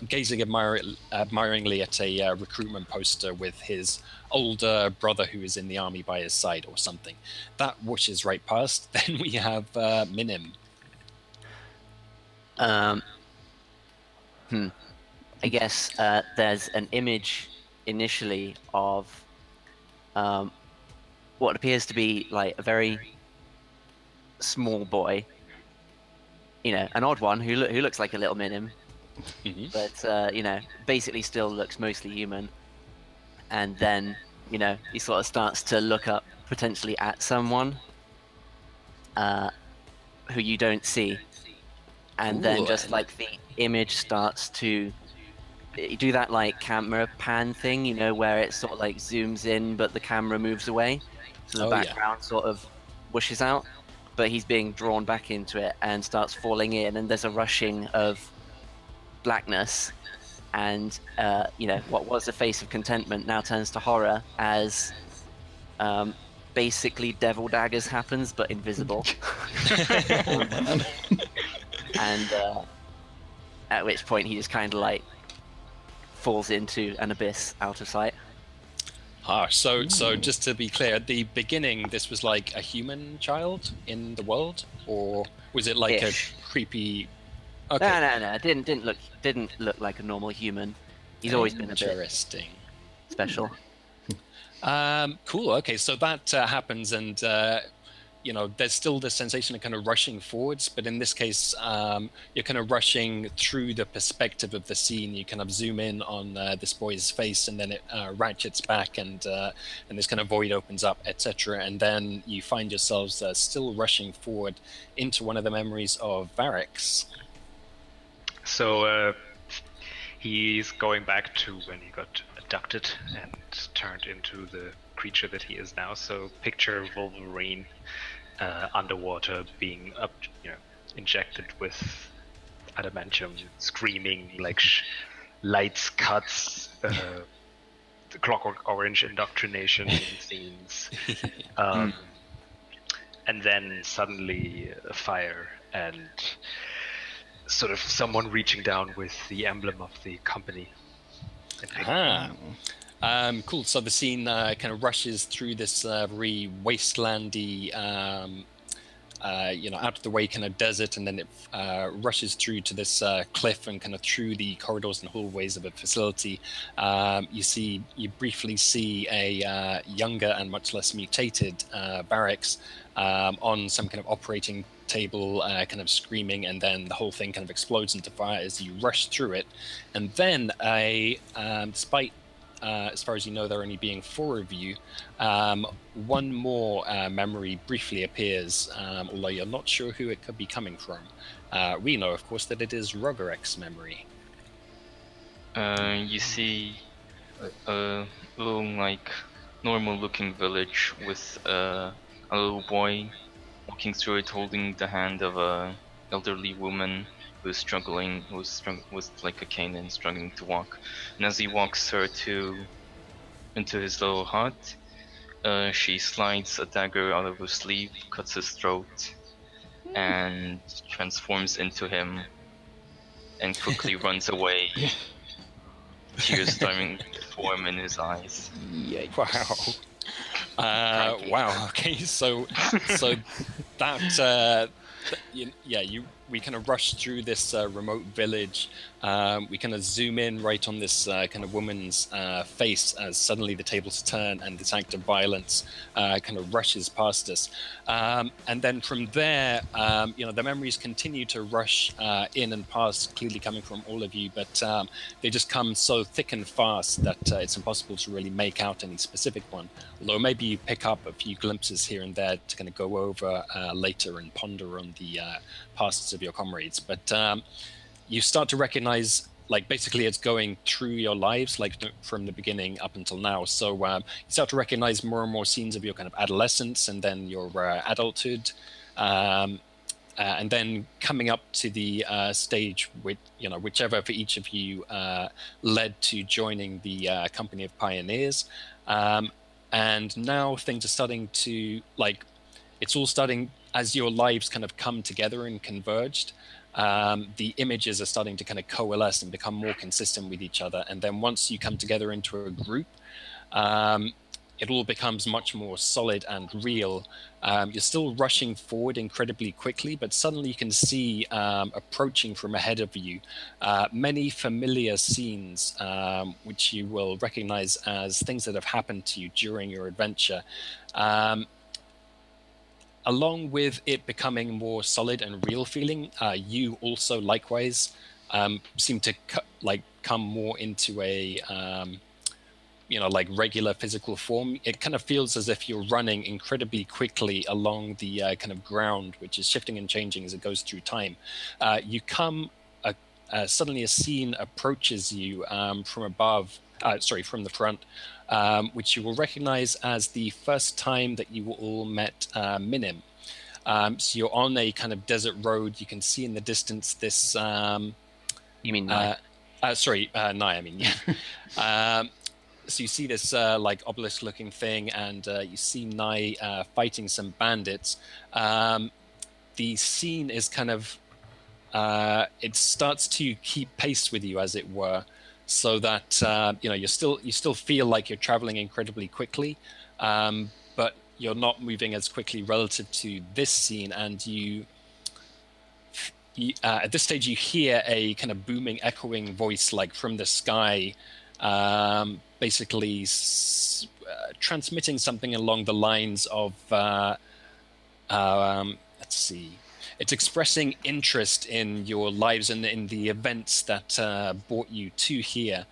gazing admiringly at a recruitment poster with his older brother who is in the army by his side or something. That whooshes right past. Then we have Minim. I guess there's an image initially of what appears to be like a very small boy, an odd one who looks like a little Minim, but basically still looks mostly human. And then he sort of starts to look up potentially at someone who you don't see, and then just like the image starts to do that like camera pan thing, where it sort of like zooms in but the camera moves away, so the background sort of whooshes out, but he's being drawn back into it and starts falling in, and there's a rushing of blackness, and what was a face of contentment now turns to horror as basically devil daggers happens but invisible. Oh, man. And at which point he just kind of like falls into an abyss out of sight. So just to be clear, at the beginning, this was like a human child in the world, or was it like a creepy? Okay. No. It didn't look like a normal human. He's always been a bit interesting, special. Cool. Okay, so that happens, and there's still the sensation of kind of rushing forwards, but in this case, you're kind of rushing through the perspective of the scene. You kind of zoom in on this boy's face, and then it ratchets back, and this kind of void opens up, etc. And then you find yourselves still rushing forward into one of the memories of Varix. So he's going back to when he got abducted and turned into the creature that he is now. So picture Wolverine underwater being injected with adamantium, screaming like lights, cuts, the Clockwork Orange indoctrination scenes, and then suddenly a fire and sort of someone reaching down with the emblem of the company. Cool. So the scene kind of rushes through this very wastelandy, out of the way kind of desert, and then it rushes through to this cliff and kind of through the corridors and hallways of a facility. You briefly see a younger and much less mutated Varix on some kind of operating table, kind of screaming, and then the whole thing kind of explodes into fire as you rush through it. And then despite as far as you know, there only being 4 of you, one more memory briefly appears, although you're not sure who it could be coming from. We know, of course, that it is Rogerek's memory. You see a little, normal-looking village with a little boy walking through it, holding the hand of a elderly woman who's struggling with like a cane and struggling to walk. And as he walks her to into his little hut. She slides a dagger out of her sleeve, cuts his throat, and transforms into him, and quickly runs away. Tears starting to form in his eyes. Yikes. Wow. Crikey. Wow. Okay. So that we kind of rush through this remote village. We kind of zoom in right on this kind of woman's face as suddenly the tables turn and this act of violence kind of rushes past us. And then from there, the memories continue to rush in and past, clearly coming from all of you, but they just come so thick and fast that it's impossible to really make out any specific one. Although maybe you pick up a few glimpses here and there to kind of go over later and ponder on the pasts of your comrades. But you start to recognize, like, basically it's going through your lives, like from the beginning up until now. So you start to recognize more and more scenes of your kind of adolescence and then your adulthood. And then coming up to the stage with, whichever for each of you led to joining the company of pioneers. And now things are starting to, like, it's all starting as your lives kind of come together and converged. The images are starting to kind of coalesce and become more consistent with each other. And then once you come together into a group, it all becomes much more solid and real. You're still rushing forward incredibly quickly, but suddenly you can see approaching from ahead of you many familiar scenes, which you will recognize as things that have happened to you during your adventure. Along with it becoming more solid and real feeling, you also likewise seem to come more into a like regular physical form. It kind of feels as if you're running incredibly quickly along the kind of ground, which is shifting and changing as it goes through time. You come, suddenly a scene approaches you from above, from the front, which you will recognize as the first time that you all met Minim. So you're on a kind of desert road. You can see in the distance this... You mean Nye? Nye, I mean, yeah. So you see this like obelisk-looking thing, and you see Nye fighting some bandits. The scene is kind of it starts to keep pace with you, as it were, so that you still feel like you're traveling incredibly quickly, but you're not moving as quickly relative to this scene. And you at this stage you hear a kind of booming, echoing voice, like from the sky. Basically transmitting something along the lines of, let's see, it's expressing interest in your lives and in the events that brought you to here.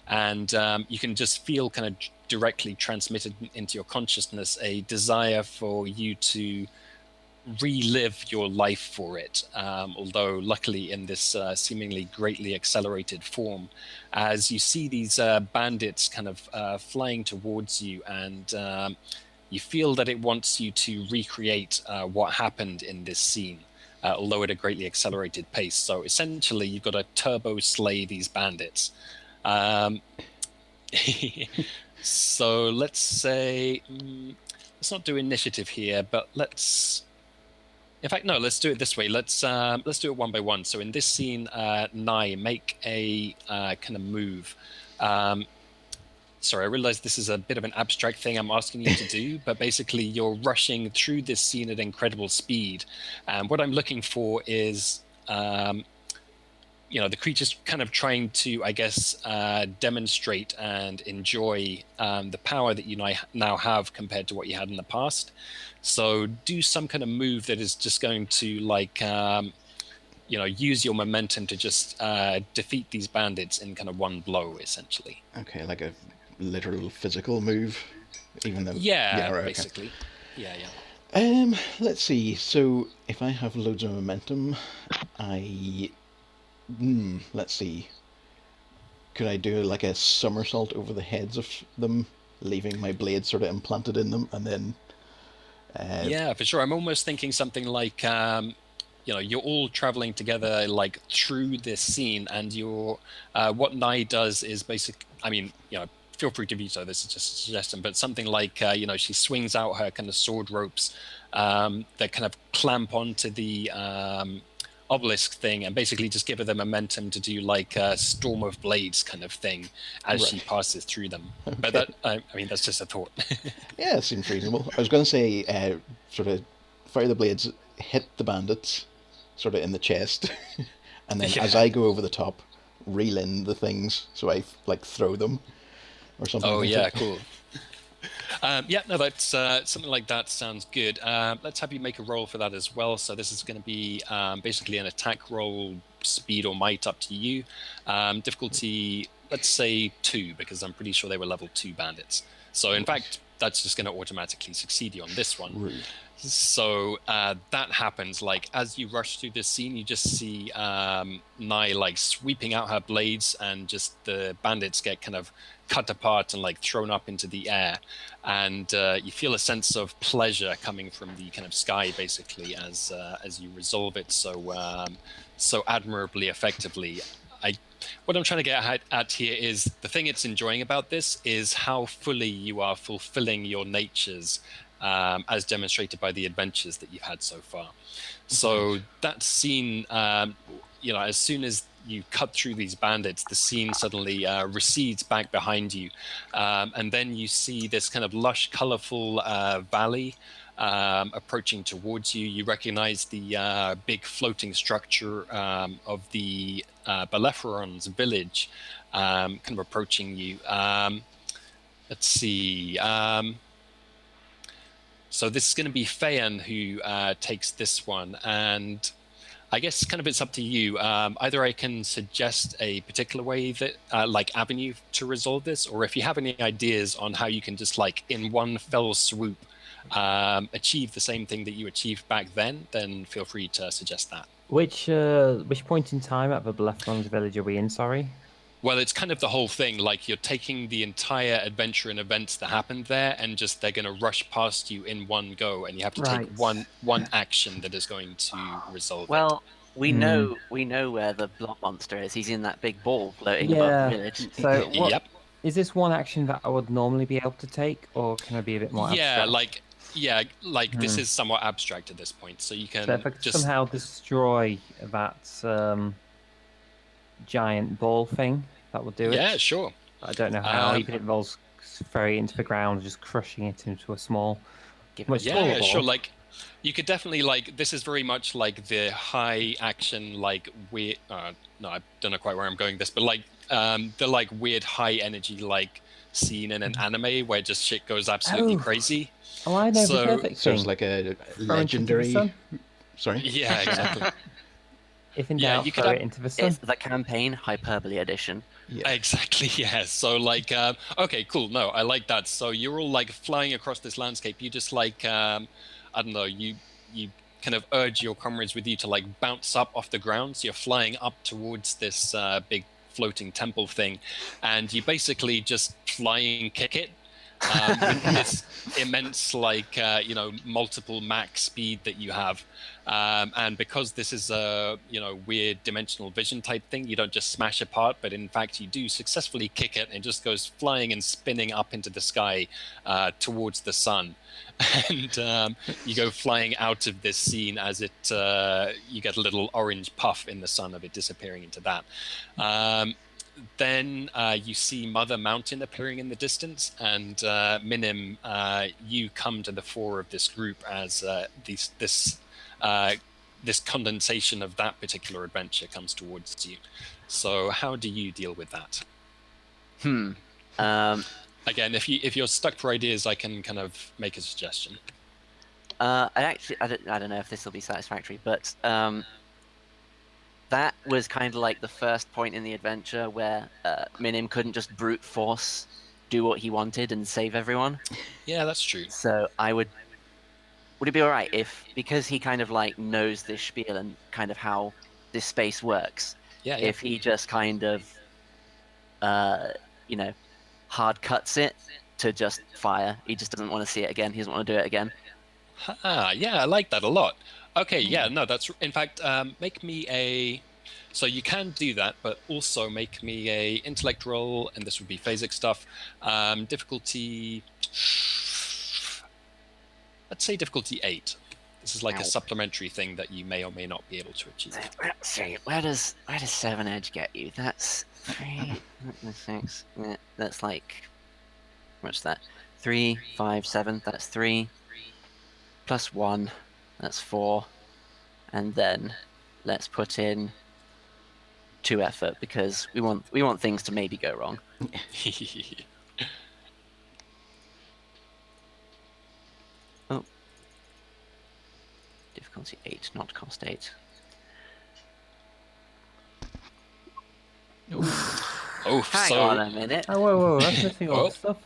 And you can just feel kind of directly transmitted into your consciousness a desire for you to relive your life for it, although luckily in this seemingly greatly accelerated form, as you see these bandits kind of flying towards you, and you feel that it wants you to recreate what happened in this scene, although at a greatly accelerated pace. So essentially you've got to turbo slay these bandits. So let's say, let's not do initiative here, but let's... In fact, no, let's do it this way. Let's do it one by one. So in this scene, Nye, make a kind of move. Sorry, I realize this is a bit of an abstract thing I'm asking you to do, but basically you're rushing through this scene at incredible speed. And what I'm looking for is, the creature's kind of trying to, I guess, demonstrate and enjoy the power that you now have compared to what you had in the past. So do some kind of move that is just going to, like, use your momentum to just defeat these bandits in kind of one blow, essentially. Okay, like a literal physical move, even though... Yeah, right, basically. Okay. Yeah. Let's see. So if I have loads of momentum, let's see. Could I do like a somersault over the heads of them, leaving my blade sort of implanted in them, and then... Yeah, for sure. I'm almost thinking something like, you're all traveling together, like, through this scene, and what Nye does is feel free to veto. This is just a suggestion, but something like she swings out her kind of sword ropes that kind of clamp onto the obelisk thing and basically just give her the momentum to do like a storm of blades kind of thing as she passes through them. Okay. But that, I mean, that's just a thought. Yeah, it seems reasonable. I was going to say, sort of, fire the blades, hit the bandits, sort of in the chest, and then as I go over the top, reel in the things, so I like throw them, or something. Oh yeah, cool. That's something like that sounds good. Let's have you make a roll for that as well. So this is going to be basically an attack roll, speed or might, up to you. Difficulty, let's say 2, because I'm pretty sure they were level 2 bandits. So in fact, that's just going to automatically succeed you on this one. Rude. So that happens. Like as you rush through this scene, you just see Nye like sweeping out her blades, and just the bandits get kind of cut apart and like thrown up into the air, and you feel a sense of pleasure coming from the kind of sky, basically, as you resolve it so admirably effectively. What I'm trying to get at here is the thing it's enjoying about this is how fully you are fulfilling your natures, as demonstrated by the adventures that you've had so far. So that scene, as soon as you cut through these bandits, the scene suddenly recedes back behind you, and then you see this kind of lush, colorful valley approaching towards you. You recognize the big floating structure of the Balephron's village kind of approaching you. Let's see. So this is going to be Feyan who takes this one, and I guess kind of it's up to you. Either I can suggest a particular way that, avenue to resolve this, or if you have any ideas on how you can just like in one fell swoop achieve the same thing that you achieved back then feel free to suggest that. Which point in time at the Balephron's village are we in? Sorry. Well, it's kind of the whole thing. Like you're taking the entire adventure and events that happened there, and just they're going to rush past you in one go, and you have to take one action that is going to resolve it. Well, we know where the blob monster is. He's in that big ball floating above the village. So is this one action that I would normally be able to take, or can I be a bit more abstract? This is somewhat abstract at this point, so you can if I could somehow destroy that giant ball thing, that would do it. Yeah, sure. I don't know how. Even if it involves throwing it into the ground, just crushing it into a small. Sure. Like you could definitely this is very much like the high action weird. No, I don't know quite where I'm going with this, but the weird high energy scene in an anime where just shit goes absolutely crazy. Oh, I know the perfect so thing. it's like a legendary. Sorry. Yeah, exactly. If in doubt, you throw it into the sun. It's the campaign hyperbole edition. Yeah. Exactly, yeah. So okay, cool. No, I like that. So you're all flying across this landscape. You just I don't know, you kind of urge your comrades with you to bounce up off the ground. So you're flying up towards this big floating temple thing, and you basically just flying kick it. With this immense multiple max speed that you have, and because this is a weird dimensional vision type thing, you don't just smash apart, but in fact you do successfully kick it, and it just goes flying and spinning up into the sky towards the sun, and you go flying out of this scene as it you get a little orange puff in the sun of it disappearing into that. Then you see Mother Mountain appearing in the distance, and Minim, you come to the fore of this group as this condensation of that particular adventure comes towards you. So how do you deal with that? Again, if you're stuck for ideas, I can kind of make a suggestion. I don't know if this will be satisfactory, but that was kind of like the first point in the adventure where Minim couldn't just brute force do what he wanted and save everyone. Yeah, that's true. So would it be all right if, because he kind of knows this spiel and kind of how this space works, if he just kind of hard cuts it to just fire? He just doesn't want to see it again. He doesn't want to do it again. Yeah, I like that a lot. Okay, yeah, no, that's in fact. Make me a. So you can do that, but also make me a intellect roll, and this would be phasic stuff. Difficulty, let's say difficulty 8. This is like a supplementary thing that you may or may not be able to achieve. So where does 7 edge get you? That's 3, 6. That's like, what's that? 3, 5, 7. That's 3 plus 1. That's 4, and then let's put in 2 effort because we want things to maybe go wrong. Oh, difficulty 8, not cost 8. Oh, Hang on a minute. Oh, whoa, that's missing all Oh. the stuff,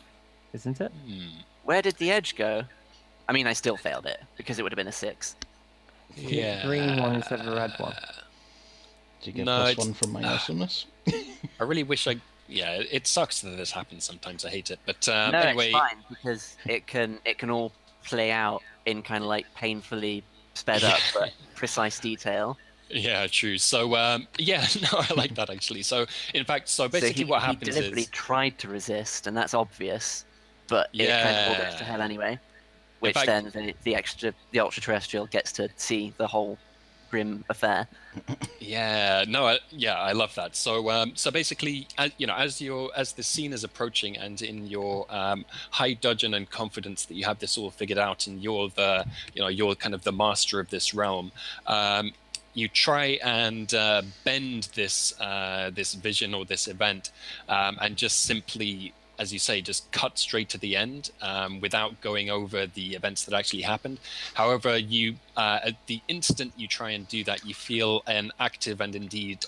isn't it? Where did the edge go? I mean, I still failed it because it would have been a 6. Yeah. Green one instead of a red one. Did you get No, +1 from my awesomeness? I really wish I. Yeah, it sucks that this happens sometimes. I hate it, but No, anyway. it's fine because it can all play out in kind of like painfully sped up but precise detail. Yeah, true. So yeah, no, I like that actually. So in fact, so basically so what he happens deliberately is, tried to resist, and that's obvious, but it kind of all goes to hell anyway. Which fact- then the ultra terrestrial gets to see the whole grim affair. yeah, no, I love that. So so basically, as the scene is approaching, and in your high dudgeon and confidence that you have this all figured out, and you're you're kind of the master of this realm. You try and bend this this vision or this event, and just simply, as you say, just cut straight to the end without going over the events that actually happened. However, you at the instant you try and do that, you feel an active and indeed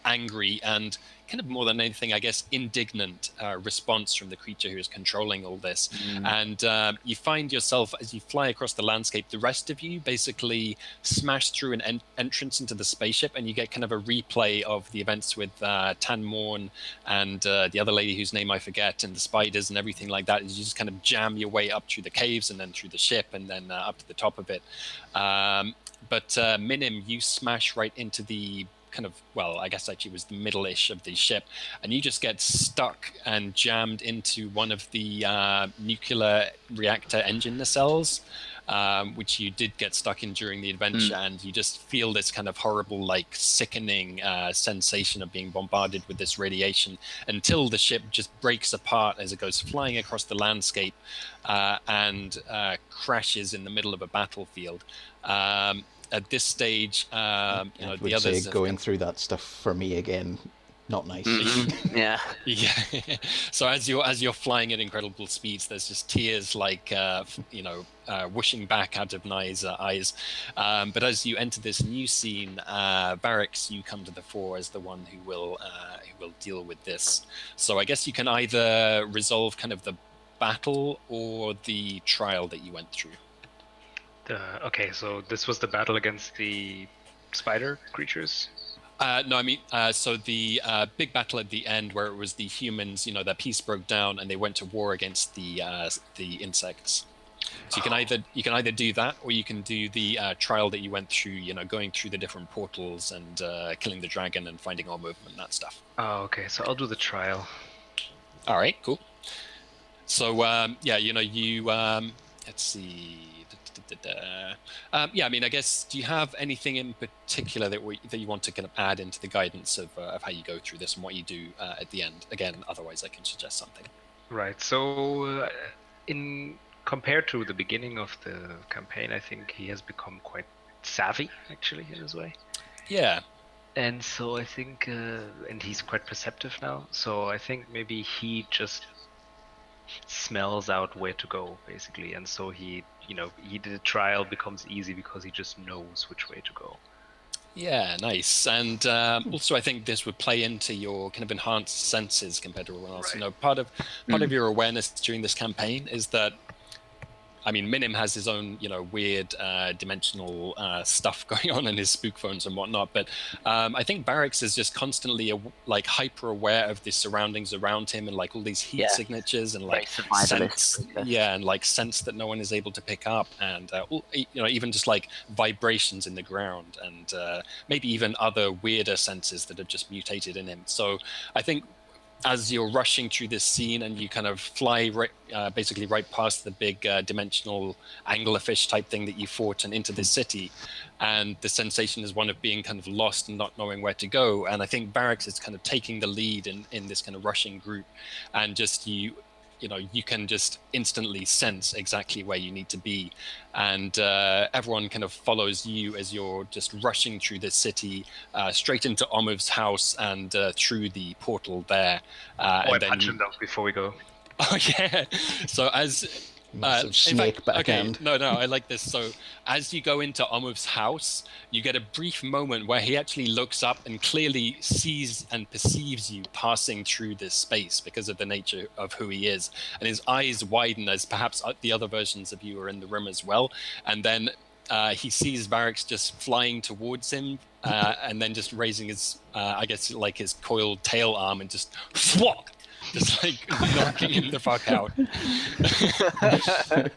angry and kind of more than anything, I guess, indignant response from the creature who is controlling all this. And you find yourself, as you fly across the landscape, the rest of you basically smash through an entrance into the spaceship, and you get kind of a replay of the events with Tan Morn and the other lady whose name I forget, and the spiders and everything like that. You just kind of jam your way up through the caves and then through the ship and then up to the top of it. But Minim, you smash right into the kind of, well, I guess actually it was the middle-ish of the ship, and you just get stuck and jammed into one of the nuclear reactor engine nacelles, which you did get stuck in during the adventure, and you just feel this kind of horrible, like sickening sensation of being bombarded with this radiation until the ship just breaks apart as it goes flying across the landscape and crashes in the middle of a battlefield. At this stage, the others say going through that stuff for me again, not nice. Yeah. Yeah. So as you're flying at incredible speeds, there's just tears like whooshing back out of Nye's eyes. But as you enter this new scene, Varix, you come to the fore as the one who will deal with this. So I guess you can either resolve kind of the battle or the trial that you went through. Okay, so this was the battle against the spider creatures? No, I mean, so the big battle at the end where it was the humans, their peace broke down and they went to war against the insects. So you can either do that, or you can do the trial that you went through, going through the different portals and killing the dragon and finding all movement, that stuff. Oh, okay, so I'll do the trial. All right, cool. So you let's see. Yeah, I mean, I guess, do you have anything in particular that you want to kind of add into the guidance of how you go through this and what you do at the end? Again, otherwise I can suggest something. Right, so compared to the beginning of the campaign, I think he has become quite savvy, actually, in his way. Yeah. And so I think, and he's quite perceptive now, so I think maybe he just smells out where to go, basically, and so the trial becomes easy because he just knows which way to go. Yeah, nice. And also I think this would play into your kind of enhanced senses compared to everyone else. Right. Part of your awareness during this campaign is that I mean, Minim has his own, weird dimensional stuff going on in his spook phones and whatnot. But I think Barracks is just constantly like hyper aware of the surroundings around him and like all these heat signatures and like sense, and like sense that no one is able to pick up, and even just like vibrations in the ground, and maybe even other weirder senses that have just mutated in him. So I think, as you're rushing through this scene and you kind of fly basically right past the big dimensional anglerfish type thing that you fought and into this city, and the sensation is one of being kind of lost and not knowing where to go. And I think Barracks is kind of taking the lead in this kind of rushing group, and just you can just instantly sense exactly where you need to be, and everyone kind of follows you as you're just rushing through this city, straight into Omuv's house and through the portal there. I punch him down before we go. Oh yeah. So as massive snake backhand. No, I like this. So as you go into Omuv's house, you get a brief moment where he actually looks up and clearly sees and perceives you passing through this space because of the nature of who he is. And his eyes widen as perhaps the other versions of you are in the room as well. And then he sees Barracks just flying towards him, and then just raising his, I guess, like his coiled tail arm and just thwack! Just like knocking him the fuck out.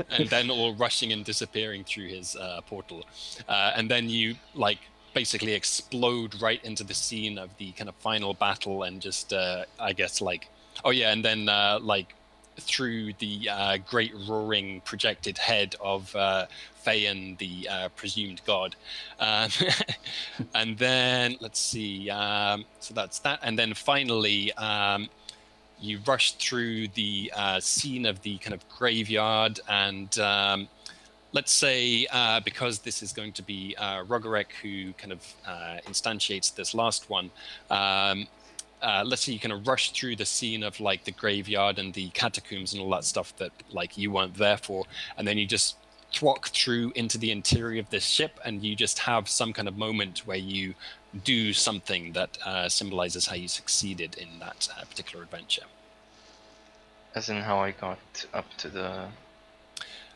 And then all rushing and disappearing through his portal. And then you like basically explode right into the scene of the kind of final battle, and just I guess like, oh yeah, and then like through the great roaring projected head of Phaon, the presumed god. And then let's see, so that's that. And then finally you rush through the scene of the kind of graveyard, and let's say because this is going to be Rogarek who kind of instantiates this last one, let's say you kind of rush through the scene of like the graveyard and the catacombs and all that stuff that like you weren't there for, and then you just walk through into the interior of this ship, and you just have some kind of moment where you do something that symbolizes how you succeeded in that particular adventure. As in how I got up to the...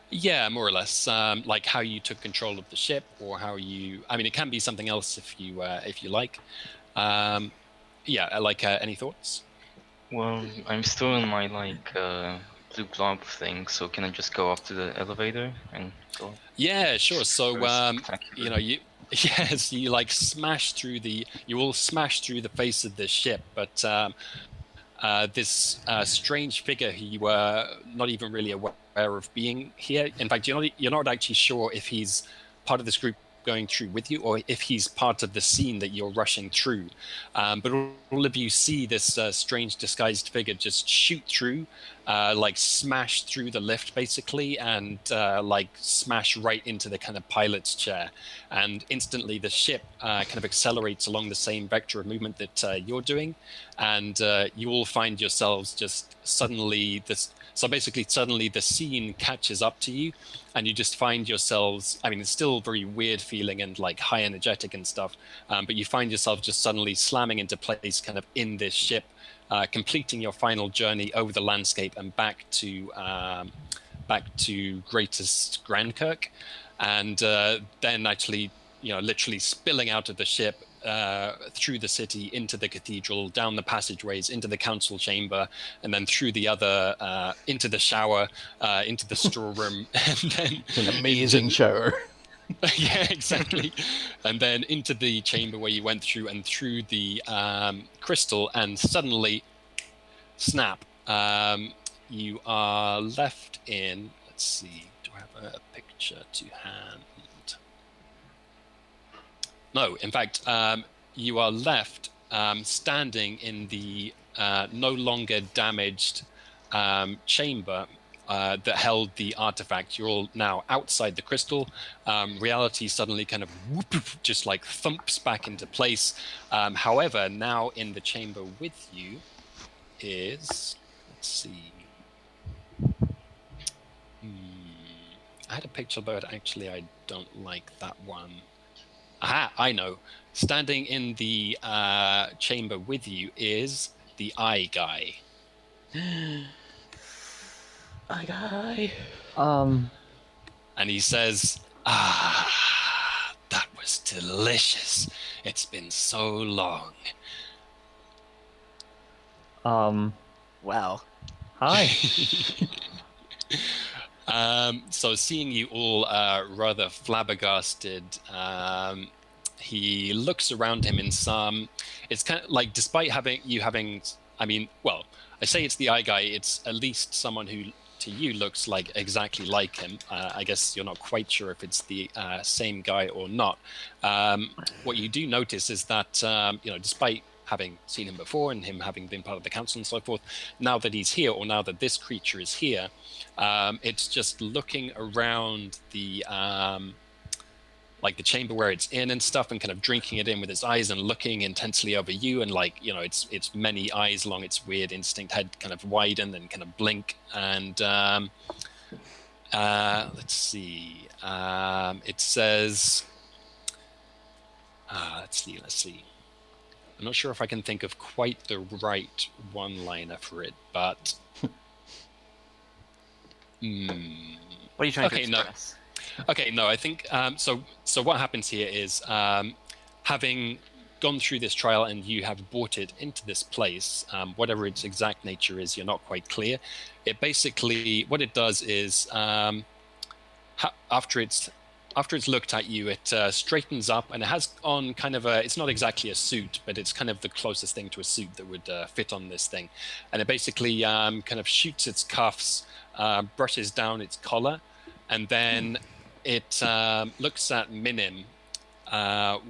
Yeah, more or less. Like how you took control of the ship, or how you... I mean, it can be something else if you like. Yeah, like any thoughts? Well, I'm still in my like blue glob thing, so can I just go up to the elevator and go? Yeah, sure. So yes, you like smash through you all smash through the face of this ship, but this strange figure who you were not even really aware of being here. In fact, you're not actually sure if he's part of this group going through with you, or if he's part of the scene that you're rushing through. But all of you see this strange disguised figure just shoot through, like smash through the lift basically, and like smash right into the kind of pilot's chair. And instantly the ship kind of accelerates along the same vector of movement that you're doing. And you all find yourselves just suddenly suddenly the scene catches up to you, and you just find yourselves, I mean, it's still very weird feeling and like high energetic and stuff, but you find yourself just suddenly slamming into place kind of in this ship, completing your final journey over the landscape and back to Greatest Grandkirk, and then actually, literally spilling out of the ship, through the city, into the cathedral, down the passageways, into the council chamber, and then through the other, into the shower, into the storeroom, and then it's an amazing shower. Yeah, exactly. And then into the chamber where you went through, and through the crystal, and suddenly, snap, you are left in, let's see, do I have a picture to hand? No, in fact, you are left standing in the no longer damaged chamber that held the artifact. You're all now outside the crystal. Reality suddenly kind of just like thumps back into place. However, now in the chamber with you is, let's see. I had a picture, but actually I don't like that one. Aha, I know. Standing in the chamber with you is the Eye Guy. Eye Guy. and he says, "Ah, that was delicious. It's been so long." Well, Hi. So seeing you all rather flabbergasted, he looks around him in some. It's kind of like, despite having. I mean, well, I say it's the eye guy. It's at least someone who, to you, looks like exactly like him. I guess you're not quite sure if it's the same guy or not. What you do notice is that despite having seen him before and him having been part of the council and so forth, now that he's here, or now that this creature is here, it's just looking around the chamber where it's in and stuff, and kind of drinking it in with its eyes and looking intensely over you, and it's many eyes long. Its weird instinct head kind of widen and kind of blink, and let's see. It says, let's see. I'm not sure if I can think of quite the right one-liner for it, but what are you trying to express? Okay, no, I think so what happens here is, having gone through this trial and you have brought it into this place, whatever its exact nature is, you're not quite clear. It basically, what it does is, after it's looked at you, it straightens up, and it has on kind of it's not exactly a suit, but it's kind of the closest thing to a suit that would fit on this thing. And it basically kind of shoots its cuffs, brushes down its collar, and then it looks at Minim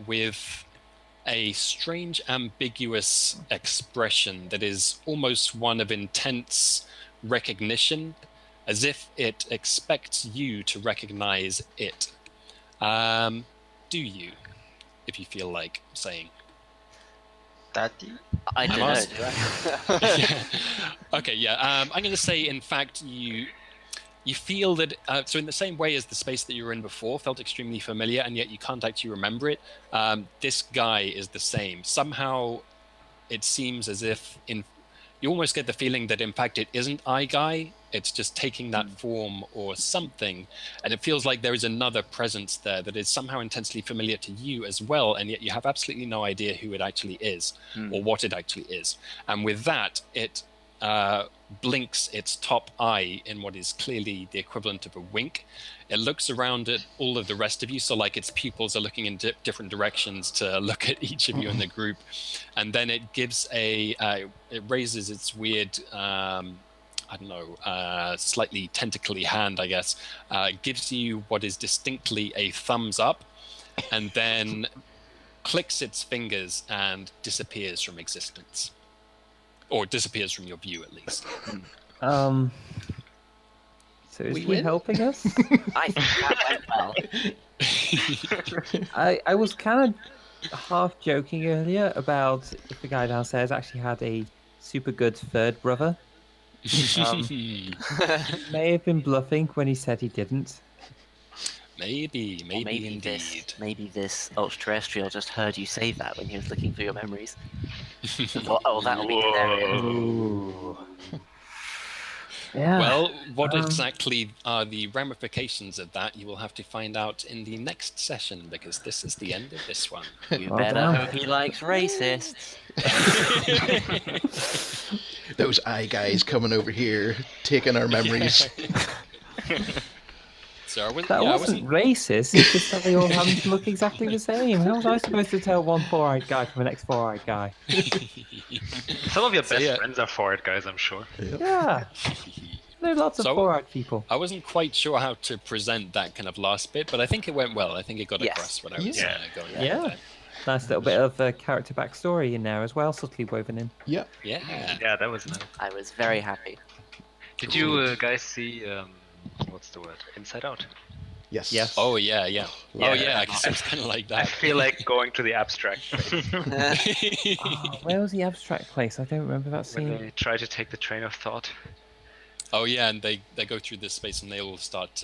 with a strange, ambiguous expression that is almost one of intense recognition, as if it expects you to recognize it. Do you, if you feel like saying? Daddy? I don't know. Do I? Yeah. Okay, yeah. I'm going to say, in fact, you feel that, so in the same way as the space that you were in before felt extremely familiar, and yet you can't actually remember it, this guy is the same. Somehow it seems as if you almost get the feeling that, in fact, it isn't Eye Guy, it's just taking that form or something, and it feels like there is another presence there that is somehow intensely familiar to you as well, and yet you have absolutely no idea who it actually is or what it actually is. And with that, it blinks its top eye in what is clearly the equivalent of a wink. It looks around at all of the rest of you, so like its pupils are looking in different directions to look at each of you in the group, and then it gives it raises its weird slightly tentacly hand, I guess, gives you what is distinctly a thumbs up, and then clicks its fingers and disappears from existence. Or disappears from your view, at least. So is he helping us? I think that went well. I was kind of half joking earlier about if the guy downstairs actually had a super good third brother. May have been bluffing when he said he didn't. Maybe indeed. Maybe this ultra-terrestrial just heard you say that when he was looking through your memories. Thought, oh, that'll be hilarious. Ooh. Yeah. Well, what exactly are the ramifications of that? You will have to find out in the next session, because this is the end of this one. You better hope he likes racists. Those Eye Guys coming over here, taking our memories. So that wasn't racist, it's just that they all happen to look exactly the same. How was I supposed to tell one four-eyed guy from the next four-eyed guy? Some of your best friends are four-eyed guys, I'm sure. Yeah. There are lots of four-eyed people. I wasn't quite sure how to present that kind of last bit, but I think it went well. I think it got across what I was going for. Yeah. Nice little bit of character backstory in there as well, subtly woven in. Yeah. Yeah, that was nice. I was very happy. Did you guys see, what's the word? Inside Out? Yes. Oh, yeah. Oh, yeah, I guess it's kind of like that. I feel like going to the abstract place. Where was the abstract place? I don't remember that scene. When they try to take the train of thought. Oh, yeah, and they go through this space and they all start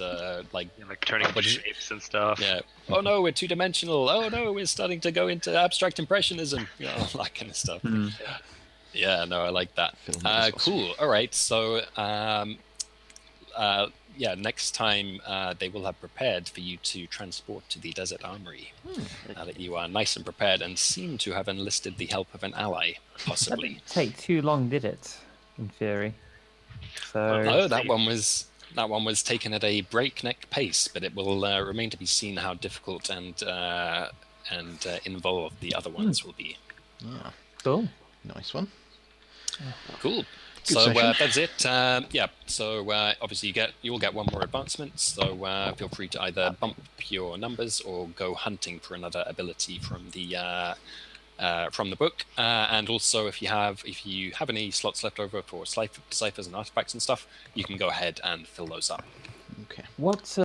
like turning into shapes and stuff. Yeah. Oh no, we're two-dimensional. Oh no, we're starting to go into abstract impressionism. All that kind of stuff. Yeah, no, I like that. Cool. All right, so yeah, next time they will have prepared for you to transport to the Desert Armory. Now that you are nice and prepared and seem to have enlisted the help of an ally, That possibly. didn't take too long, did it? In theory. So Well, No, let's that see. one was taken at a breakneck pace, but it will remain to be seen how difficult and involved the other ones will be. Yeah, cool. nice one. Cool. Good So session. that's it. Yeah. So obviously you'll get one more advancement. So feel free to either bump your numbers or go hunting for another ability from the book. And also, if you have any slots left over for ciphers and artifacts and stuff, you can go ahead and fill those up. Okay. What's